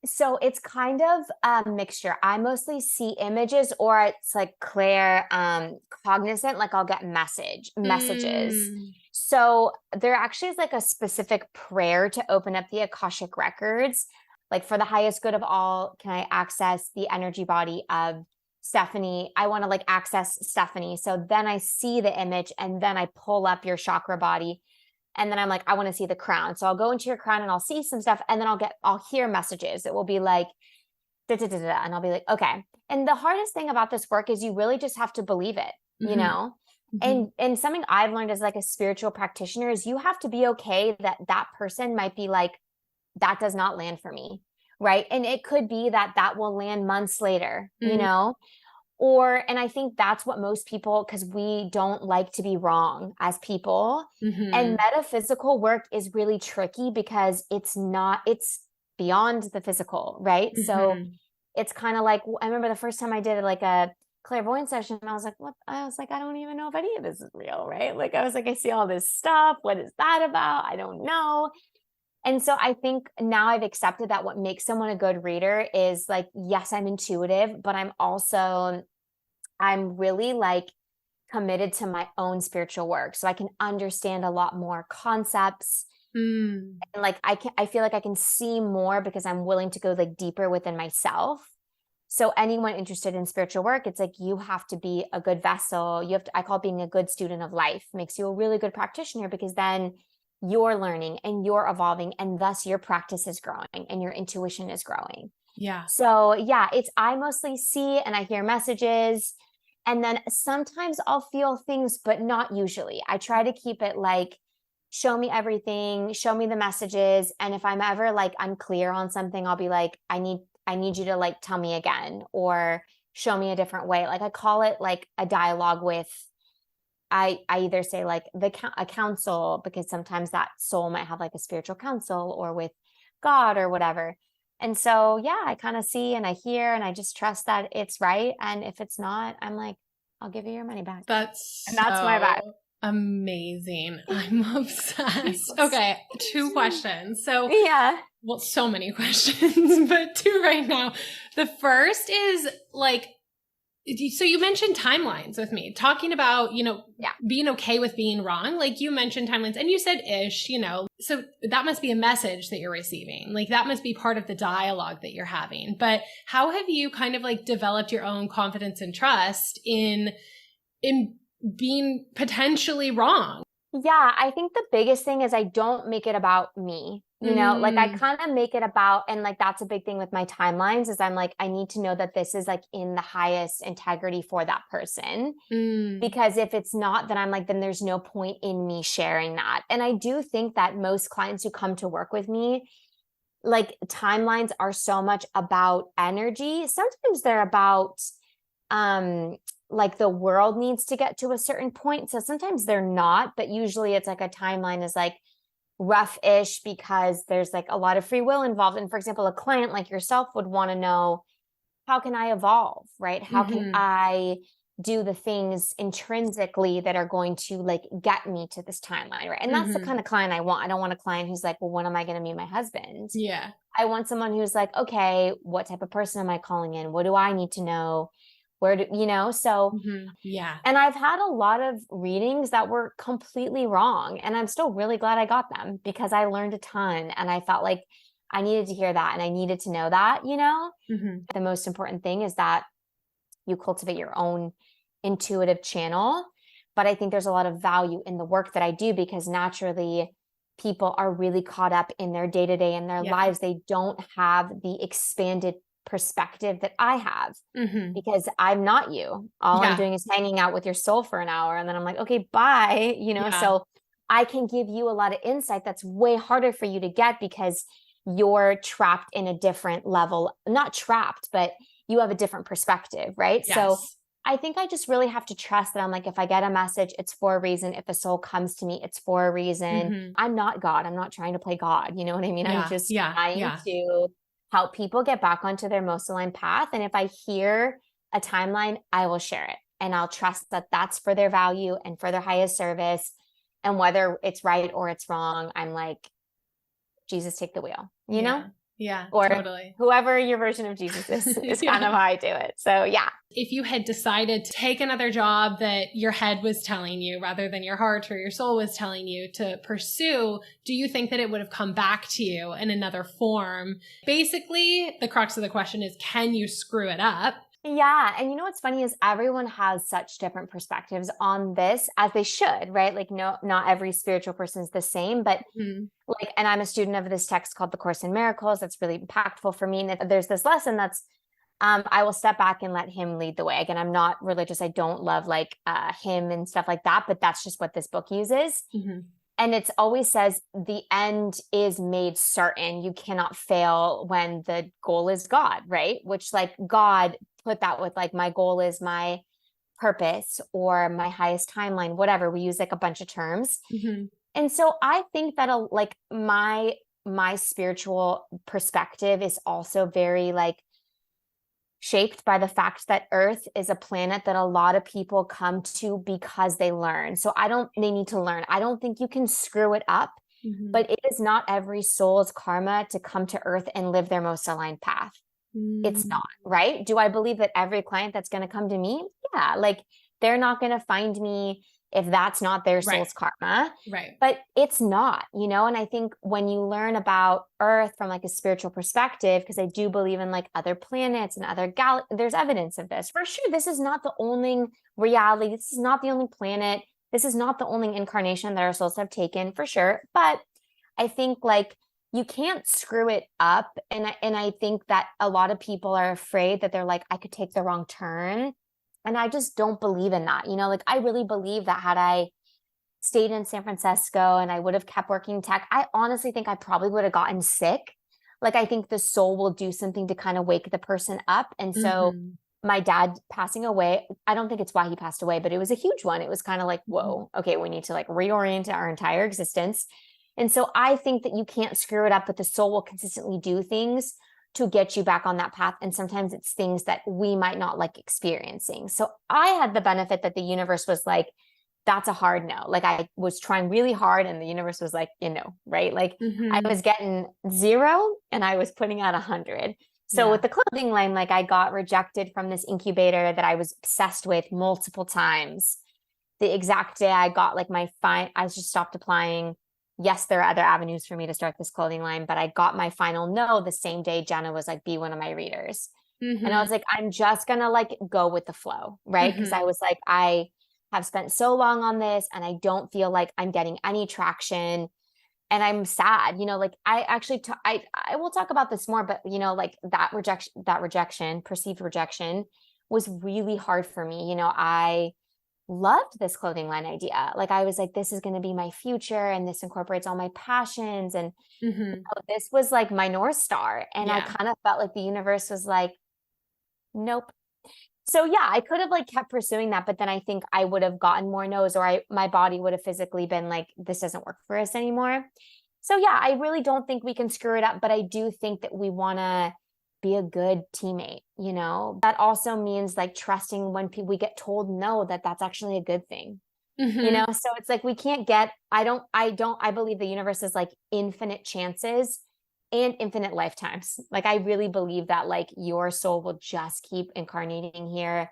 So it's kind of a mixture. I mostly see images, or it's like cognizant, like I'll get messages. So there actually is like a specific prayer to open up the Akashic records. Like, for the highest good of all, can I access the energy body of Stephanie? I want to like access Stephanie. So then I see the image, and then I pull up your chakra body. And then I'm like, I want to see the crown. So I'll go into your crown and I'll see some stuff. And then I'll hear messages. It will be like, da, da, da, da, and I'll be like, okay. And the hardest thing about this work is you really just have to believe it, you know? And something I've learned as like a spiritual practitioner is you have to be okay that that person might be like, that does not land for me. Right. And it could be that will land months later, you know, and I think that's what most people, because we don't like to be wrong as people. And metaphysical work is really tricky because it's beyond the physical. Right. So it's kind of like, I remember the first time I did like a clairvoyant session, and I was like, what? I was like, I don't even know if any of this is real. Right. Like, I was like, I see all this stuff. What is that about? I don't know. And so I think now I've accepted that what makes someone a good reader is like, yes, I'm intuitive, but I'm really like committed to my own spiritual work. So I can understand a lot more concepts. And like, I feel like I can see more because I'm willing to go like deeper within myself. So anyone interested in spiritual work, it's like, you have to be a good vessel. I call it being a good student of life, makes you a really good practitioner, because then you're learning and you're evolving, and thus your practice is growing and your intuition is growing. Yeah. So yeah, I mostly see and I hear messages, and then sometimes I'll feel things, but not usually. I try to keep it like, show me everything, show me the messages. And if I'm ever like unclear on something, I'll be like, I need you to like tell me again, or show me a different way. Like, I call it like a dialogue with, I either say like a counsel, because sometimes that soul might have like a spiritual counsel, or with God or whatever. And so, yeah, I kind of see and I hear, and I just trust that it's right. And if it's not, I'm like, I'll give you your money back. That's my vibe. Amazing. I'm obsessed. Okay. 2 questions. So yeah. Well, so many questions, but 2 right now. The first is like, so you mentioned timelines with me, talking about, you know, being okay with being wrong. Like, you mentioned timelines, and you said ish, you know, so that must be a message that you're receiving. Like, that must be part of the dialogue that you're having. But how have you kind of like developed your own confidence and trust in being potentially wrong? Yeah, I think the biggest thing is I don't make it about me. You know, like I kind of make it about, and like that's a big thing with my timelines, is I'm like, I need to know that this is like in the highest integrity for that person. Because if it's not, then I'm like, then there's no point in me sharing that. And I do think that most clients who come to work with me, like, timelines are so much about energy. Sometimes they're about, like, the world needs to get to a certain point. So sometimes they're not, but usually it's like a timeline is like, rough-ish because there's like a lot of free will involved. And for example, a client like yourself would want to know, how can I evolve, right? How can I do the things intrinsically that are going to like get me to this timeline, right? And that's the kind of client I want. I don't want a client who's like, well, when am I going to meet my husband? Yeah. I want someone who's like, okay, what type of person am I calling in? What do I need to know? Where do you know? So, yeah. and I've had a lot of readings that were completely wrong. And I'm still really glad I got them because I learned a ton and I felt like I needed to hear that and I needed to know that, you know? The most important thing is that you cultivate your own intuitive channel. But I think there's a lot of value in the work that I do because naturally people are really caught up in their day-to-day and their lives. They don't have the expanded perspective that I have because I'm not you. All I'm doing is hanging out with your soul for an hour. And then I'm like, okay, bye. You know, so I can give you a lot of insight that's way harder for you to get because you're trapped in a different level, not trapped, but you have a different perspective, right? Yes. So I think I just really have to trust that I'm like, if I get a message, it's for a reason. If a soul comes to me, it's for a reason. I'm not God. I'm not trying to play God. You know what I mean? I'm just trying to help people get back onto their most aligned path. And if I hear a timeline, I will share it. And I'll trust that that's for their value and for their highest service. And whether it's right or it's wrong, I'm like, Jesus, take the wheel, you know? Yeah, or totally. Whoever your version of Jesus is kind of how I do it. So yeah. If you had decided to take another job that your head was telling you rather than your heart or your soul was telling you to pursue, do you think that it would have come back to you in another form? Basically, the crux of the question is, can you screw it up? Yeah. And you know, what's funny is everyone has such different perspectives on this as they should, right? Like no, not every spiritual person is the same, but like, and I'm a student of this text called The Course in Miracles. That's really impactful for me. And there's this lesson that's, I will step back and let him lead the way. Again, I'm not religious. I don't love like him and stuff like that, but that's just what this book uses. And it's always says the end is made certain. You cannot fail when the goal is God, right? Which like God put that with like, my goal is my purpose or my highest timeline, whatever. We use like a bunch of terms. And so I think that like my spiritual perspective is also very like shaped by the fact that Earth is a planet that a lot of people come to because they learn. So they need to learn. I don't think you can screw it up, but it is not every soul's karma to come to Earth and live their most aligned path. It's not, right? Do I believe that every client that's going to come to me? Yeah. Like they're not going to find me if that's not their soul's karma. Right. But it's not, you know? And I think when you learn about Earth from like a spiritual perspective, because I do believe in like other planets and other there's evidence of this. For sure, this is not the only reality. This is not the only planet. This is not the only incarnation that our souls have taken, for sure. But I think like you can't screw it up. And I think that a lot of people are afraid that they're like, I could take the wrong turn. And I just don't believe in that. You know, like I really believe that had I stayed in San Francisco and I would have kept working tech, I honestly think I probably would have gotten sick. Like I think the soul will do something to kind of wake the person up. And so my dad passing away, I don't think it's why he passed away, but it was a huge one. It was kind of like, whoa, okay, we need to like reorient our entire existence. And so I think that you can't screw it up, but the soul will consistently do things to get you back on that path. And sometimes it's things that we might not like experiencing. So I had the benefit that the universe was like, that's a hard no. Like I was trying really hard and the universe was like, you know, right? Like I was getting 0 and I was putting out 100. So with the clothing line, like I got rejected from this incubator that I was obsessed with multiple times. The exact day I got like I just stopped applying. Yes, there are other avenues for me to start this clothing line, but I got my final no the same day Jenna was like, be one of my readers. And I was like, I'm just going to like go with the flow, right? Because I was like, I have spent so long on this and I don't feel like I'm getting any traction and I'm sad, you know, like I actually, I will talk about this more, but you know, like that rejection, perceived rejection was really hard for me. You know, I loved this clothing line idea. Like I was like, this is going to be my future and this incorporates all my passions. And you know, this was like my North Star. And I kind of felt like the universe was like, nope. So yeah, I could have like kept pursuing that, but then I think I would have gotten more no's or my body would have physically been like, this doesn't work for us anymore. So yeah, I really don't think we can screw it up, but I do think that we want to be a good teammate, you know? That also means like trusting when we get told no, that that's actually a good thing. You Mm-hmm. know, so it's like we can't get, I believe the universe is like infinite chances and infinite lifetimes. Like I really believe that like your soul will just keep incarnating here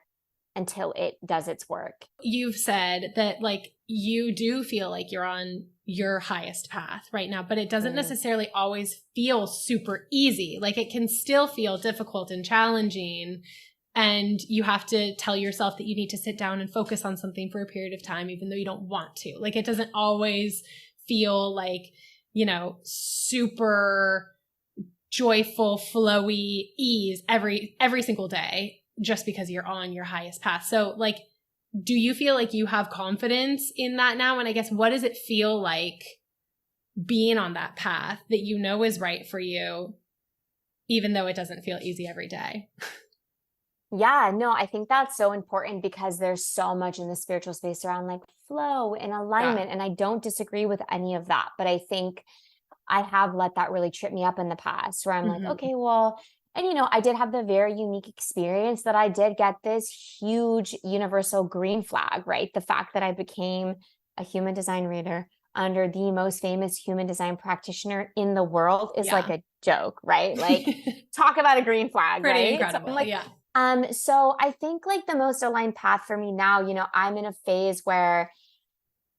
until it does its work. You've said that like you do feel like you're on your highest path right now, but it doesn't necessarily always feel super easy. Like it can still feel difficult and challenging. And you have to tell yourself that you need to sit down and focus on something for a period of time, even though you don't want to. Like it doesn't always feel like, you know, super joyful, flowy ease every single day just because you're on your highest path. So like, do you feel like you have confidence in that now? And I guess what does it feel like being on that path that you know is right for you, even though it doesn't feel easy every day? Yeah, no, I think that's so important because there's so much in the spiritual space around like flow and Yeah. alignment. And I don't disagree with any of that. But I think I have let that really trip me up in the past where I'm like, Mm-hmm. okay, well, and you know, I did have the very unique experience that I did get this huge universal green flag, right? The fact that I became a human design reader under the most famous human design practitioner in the world is like Yeah. a joke, right? Like talk about a green flag, Pretty right? So I'm incredible. like, Yeah. so I think like the most aligned path for me now, you know, I'm in a phase where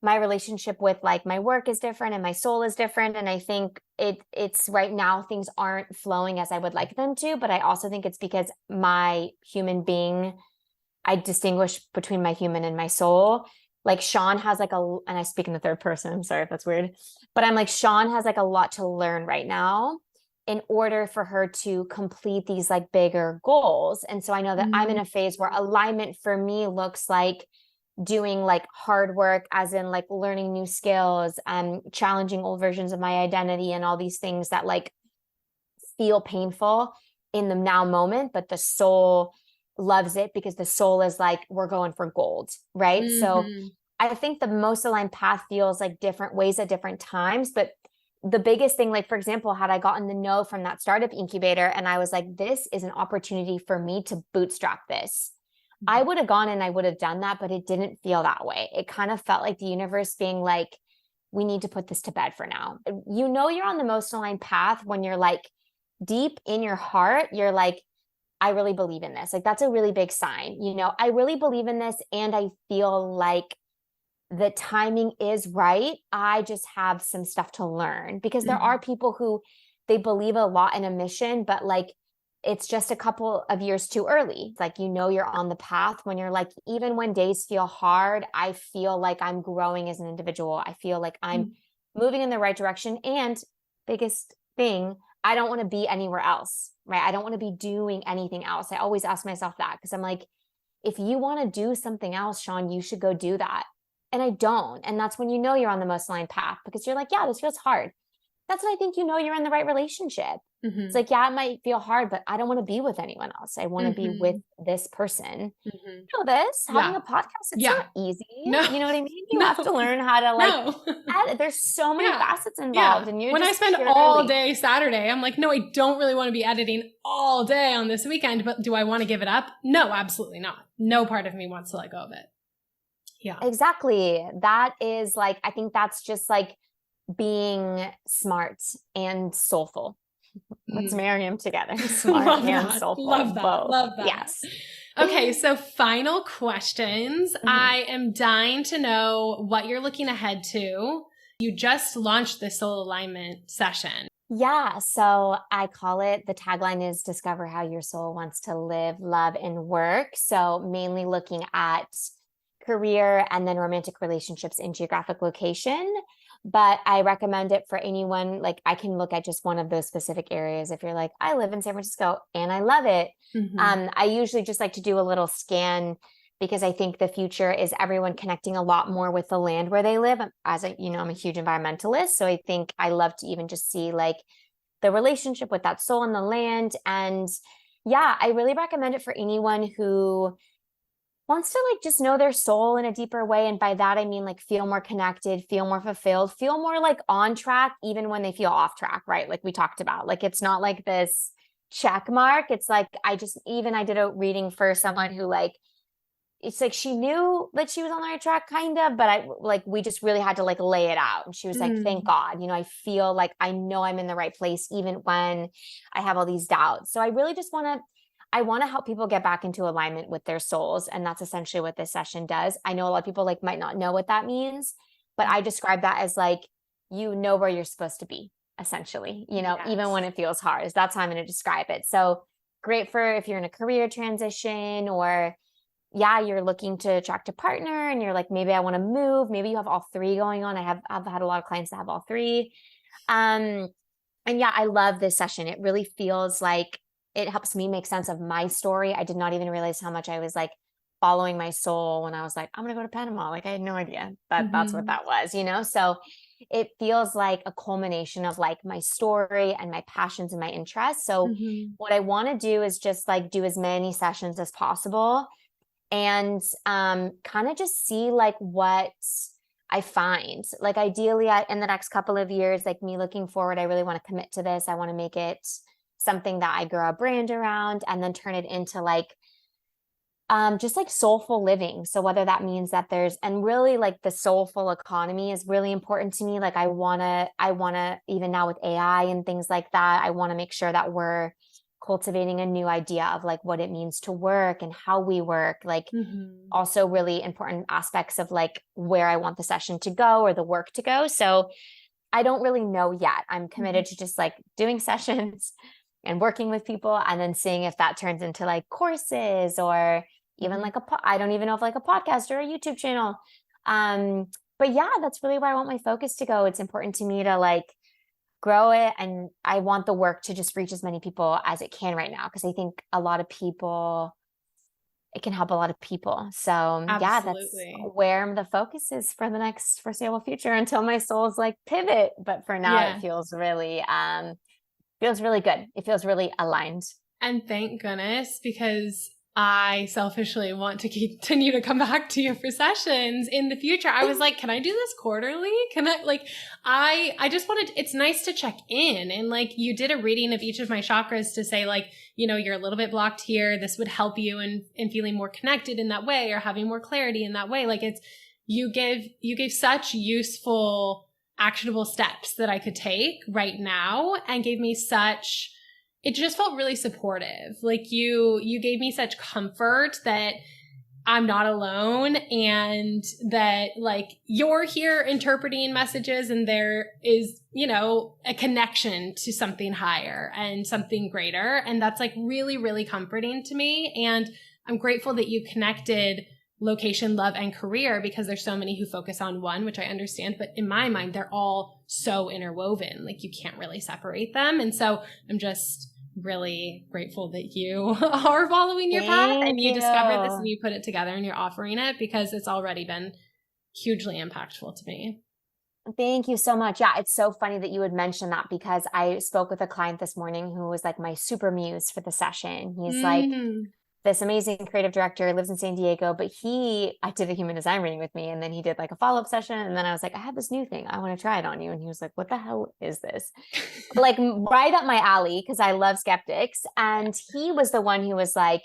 my relationship with like my work is different and my soul is different. And I think it's right now things aren't flowing as I would like them to, but I also think it's because my human being, I distinguish between my human and my soul. Like Sean has like and I speak in the third person, I'm sorry if that's weird, but I'm like, Sean has like a lot to learn right now in order for her to complete these like bigger goals. And so I know that I'm in a phase where alignment for me looks like doing like hard work, as in like learning new skills and challenging old versions of my identity and all these things that like feel painful in the now moment, but the soul loves it because the soul is like, we're going for gold, right? So Mm-hmm. I think the most aligned path feels like different ways at different times, but the biggest thing, like for example, had I gotten the no from that startup incubator and I was like, this is an opportunity for me to bootstrap this, I would have gone and I would have done that, but it didn't feel that way. It kind of felt like the universe being like, we need to put this to bed for now. You know, you're on the most aligned path when you're like deep in your heart, you're like, I really believe in this. Like, that's a really big sign. You know, I really believe in this. And I feel like the timing is right. I just have some stuff to learn because there are people who they believe a lot in a mission, but like it's just a couple of years too early. Like, you know, you're on the path when you're like, even when days feel hard, I feel like I'm growing as an individual. I feel like I'm moving in the right direction. And biggest thing, I don't want to be anywhere else, right? I don't want to be doing anything else. I always ask myself that because I'm like, if you want to do something else, Sean, you should go do that. And I don't. And that's when you know you're on the most aligned path because you're like, yeah, this feels hard. That's when I think you know you're in the right relationship. It's Mm-hmm. like, yeah, it might feel hard, but I don't want to be with anyone else. I want to be with Mm-hmm. this person. Mm-hmm. You know this, having Yeah. a podcast, it's Yeah. not easy. No. You know what I mean? You have to No. learn how to like No. edit. There's so many Yeah. facets Yeah. involved and you're When I just spend all purely. day Saturday, I'm like, no, I don't really want to be editing all day on this weekend, but do I want to give it up? No, absolutely not. No part of me wants to let go of it. Yeah. Exactly. That is like, I think that's just like being smart and soulful. Let's marry them together. Smart Love and that. soulful, Love that. both. Love that. Yes. Okay, so final questions. Mhm. I am dying to know what you're looking ahead to. You just launched the soul alignment session. Yeah. So I call it, the tagline is discover how your soul wants to live, love, and work. So mainly looking at career and then romantic relationships in geographic location. But I recommend it for anyone. Like I can look at just one of those specific areas. If you're like, I live in San Francisco and I love it. Mm-hmm. I usually just like to do a little scan because I think the future is everyone connecting a lot more with the land where they live. As a, you know, I'm a huge environmentalist. So I think I love to even just see like the relationship with that soul and the land. And yeah, I really recommend it for anyone who wants to like just know their soul in a deeper way. And by that, I mean like feel more connected, feel more fulfilled, feel more like on track, even when they feel off track, right? Like we talked about, like, it's not like this check mark. It's like, I did a reading for someone who like, it's like she knew that she was on the right track kind of, but we just really had to like lay it out. And she was like, thank God, I feel like I know I'm in the right place, even when I have all these doubts. So I really just I want to help people get back into alignment with their souls. And that's essentially what this session does. I know a lot of people like might not know what that means, but I describe that as like, where you're supposed to be, essentially, even when it feels hard. That's how I'm going to describe it. So great for if you're in a career transition, or you're looking to attract a partner and you're like, maybe I want to move. Maybe you have all three going on. I've had a lot of clients that have all three. And I love this session. It really feels like it helps me make sense of my story. I did not even realize how much I was like following my soul when I was like, I'm going to go to Panama. Like I had no idea that that's what that was, So it feels like a culmination of like my story and my passions and my interests. So what I want to do is just like do as many sessions as possible and kind of just see like what I find. Like ideally in the next couple of years, like me looking forward, I really want to commit to this. I want to make it something that I grow a brand around and then turn it into like just like soulful living. So whether that means that and really like the soulful economy is really important to me. Like I want to, even now with AI and things like that, I want to make sure that we're cultivating a new idea of like what it means to work and how we work, like also really important aspects of like where I want the session to go or the work to go. So I don't really know yet. I'm committed to just like doing sessions and working with people and then seeing if that turns into like courses or even like I don't even know if like a podcast or a YouTube channel. But that's really where I want my focus to go. It's important to me to like grow it. And I want the work to just reach as many people as it can right now. Because I think it can help a lot of people. So Absolutely. That's where the focus is for the next foreseeable future until my soul's like pivot. But for now, it feels really good. It feels really aligned. And thank goodness, because I selfishly want to continue to come back to you for sessions in the future. I was like, can I do this quarterly? Can I I just wanted, it's nice to check in. And like you did a reading of each of my chakras to say like, you're a little bit blocked here. This would help you in feeling more connected in that way or having more clarity in that way. Like you gave such useful, actionable steps that I could take right now and gave me it just felt really supportive. Like you gave me such comfort that I'm not alone and that like you're here interpreting messages and there is, a connection to something higher and something greater. And that's like really, really comforting to me. And I'm grateful that you connected location, love, and career because there's so many who focus on one, which I understand. But in my mind, they're all so interwoven. Like you can't really separate them. And so I'm just really grateful that you are following your path and you discovered this and you put it together and you're offering it because it's already been hugely impactful to me. Thank you so much. Yeah, it's so funny that you would mention that because I spoke with a client this morning who was like my super muse for the session. He's like this amazing creative director, lives in San Diego, but I did a human design reading with me and then he did like a follow-up session. And then I was like, I have this new thing. I want to try it on you. And he was like, what the hell is this? Like right up my alley because I love skeptics. And he was the one who was like,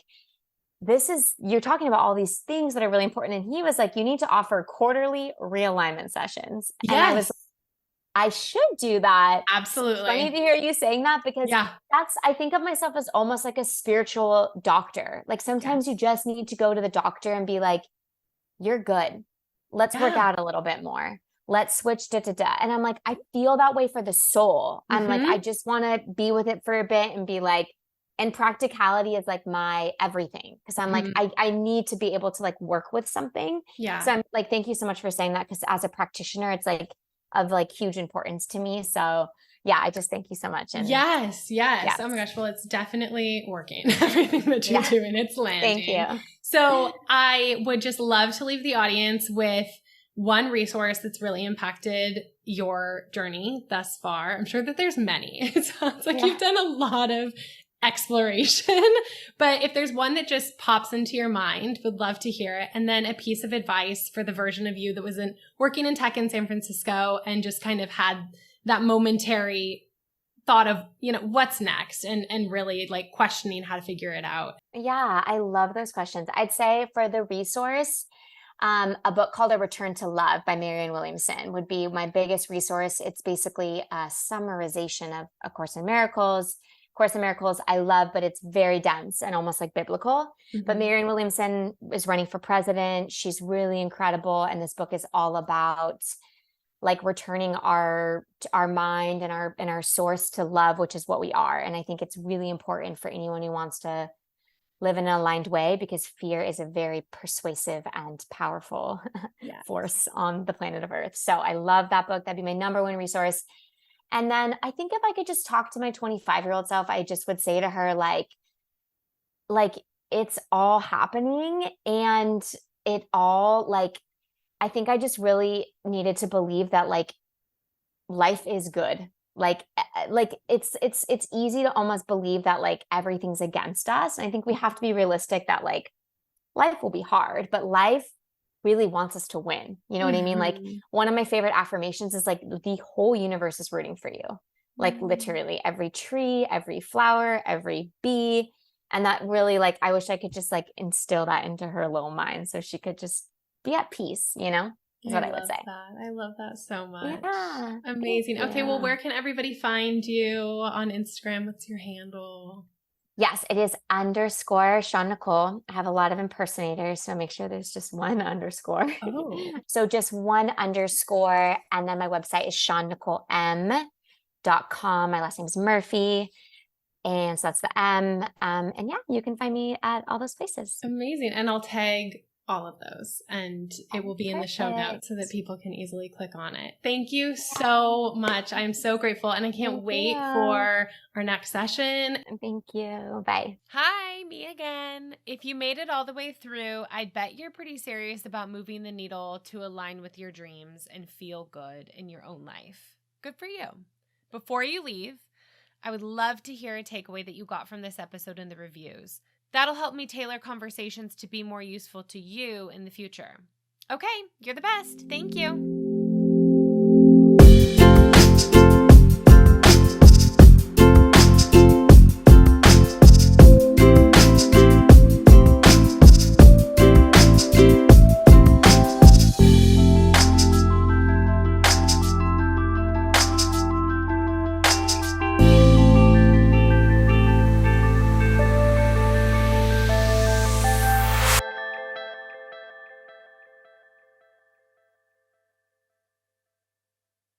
you're talking about all these things that are really important. And he was like, you need to offer quarterly realignment sessions. Yes. And I was like, I should do that. Absolutely. I need to hear you saying that because I think of myself as almost like a spiritual doctor. Like sometimes you just need to go to the doctor and be like, you're good. Let's work out a little bit more. Let's switch And I'm like, I feel that way for the soul. I'm like, I just want to be with it for a bit and be like, and practicality is like my everything. Cause I'm like, I need to be able to like work with something. Yeah. So I'm like, thank you so much for saying that. Cause as a practitioner, it's like, of like huge importance to me. So I just thank you so much. And yes. Oh my gosh. Well, it's definitely working. Everything that you're doing, it's landing. Thank you. So I would just love to leave the audience with one resource that's really impacted your journey thus far. I'm sure that there's many. It sounds like you've done a lot of exploration. But if there's one that just pops into your mind, would love to hear it. And then a piece of advice for the version of you that was working in tech in San Francisco and just kind of had that momentary thought of, what's next and really like questioning how to figure it out. Yeah, I love those questions. I'd say for the resource, a book called A Return to Love by Marianne Williamson would be my biggest resource. It's basically a summarization of A Course in Miracles. Course in Miracles I love, but it's very dense and almost like biblical. Mm-hmm. But Marianne Williamson is running for president. She's really incredible. And this book is all about like returning our mind and our source to love, which is what we are. And I think it's really important for anyone who wants to live in an aligned way, because fear is a very persuasive and powerful force on the planet of Earth. So I love that book. That'd be my number one resource. And then I think if I could just talk to my 25-year-old self, I just would say to her, like it's all happening, and it all, like, I think I just really needed to believe that like life is good. Like it's easy to almost believe that like everything's against us. And I think we have to be realistic that like life will be hard, but life really wants us to win. You know what I mean? Like one of my favorite affirmations is like the whole universe is rooting for you. Like literally every tree, every flower, every bee. And that really, like, I wish I could just like instill that into her little mind so she could just be at peace, is what I would say. I love that so much. Yeah. Amazing. Okay. Well, where can everybody find you on Instagram? What's your handle? Yes, it is _Sean Nicole. I have a lot of impersonators, so make sure there's just one underscore. Oh. So just one underscore. And then my website is SeanNicoleM.com. My last name is Murphy. And so that's the M. And yeah, you can find me at all those places. Amazing. And I'll tag all of those, and it will be in the show notes so that people can easily click on it. Thank you so much. I'm so grateful, and I can't wait for our next session. Thank you. Bye. Hi, me again. If you made it all the way through, I'd bet you're pretty serious about moving the needle to align with your dreams and feel good in your own life. Good for you. Before you leave, I would love to hear a takeaway that you got from this episode in the reviews. That'll help me tailor conversations to be more useful to you in the future. Okay, you're the best. Thank you.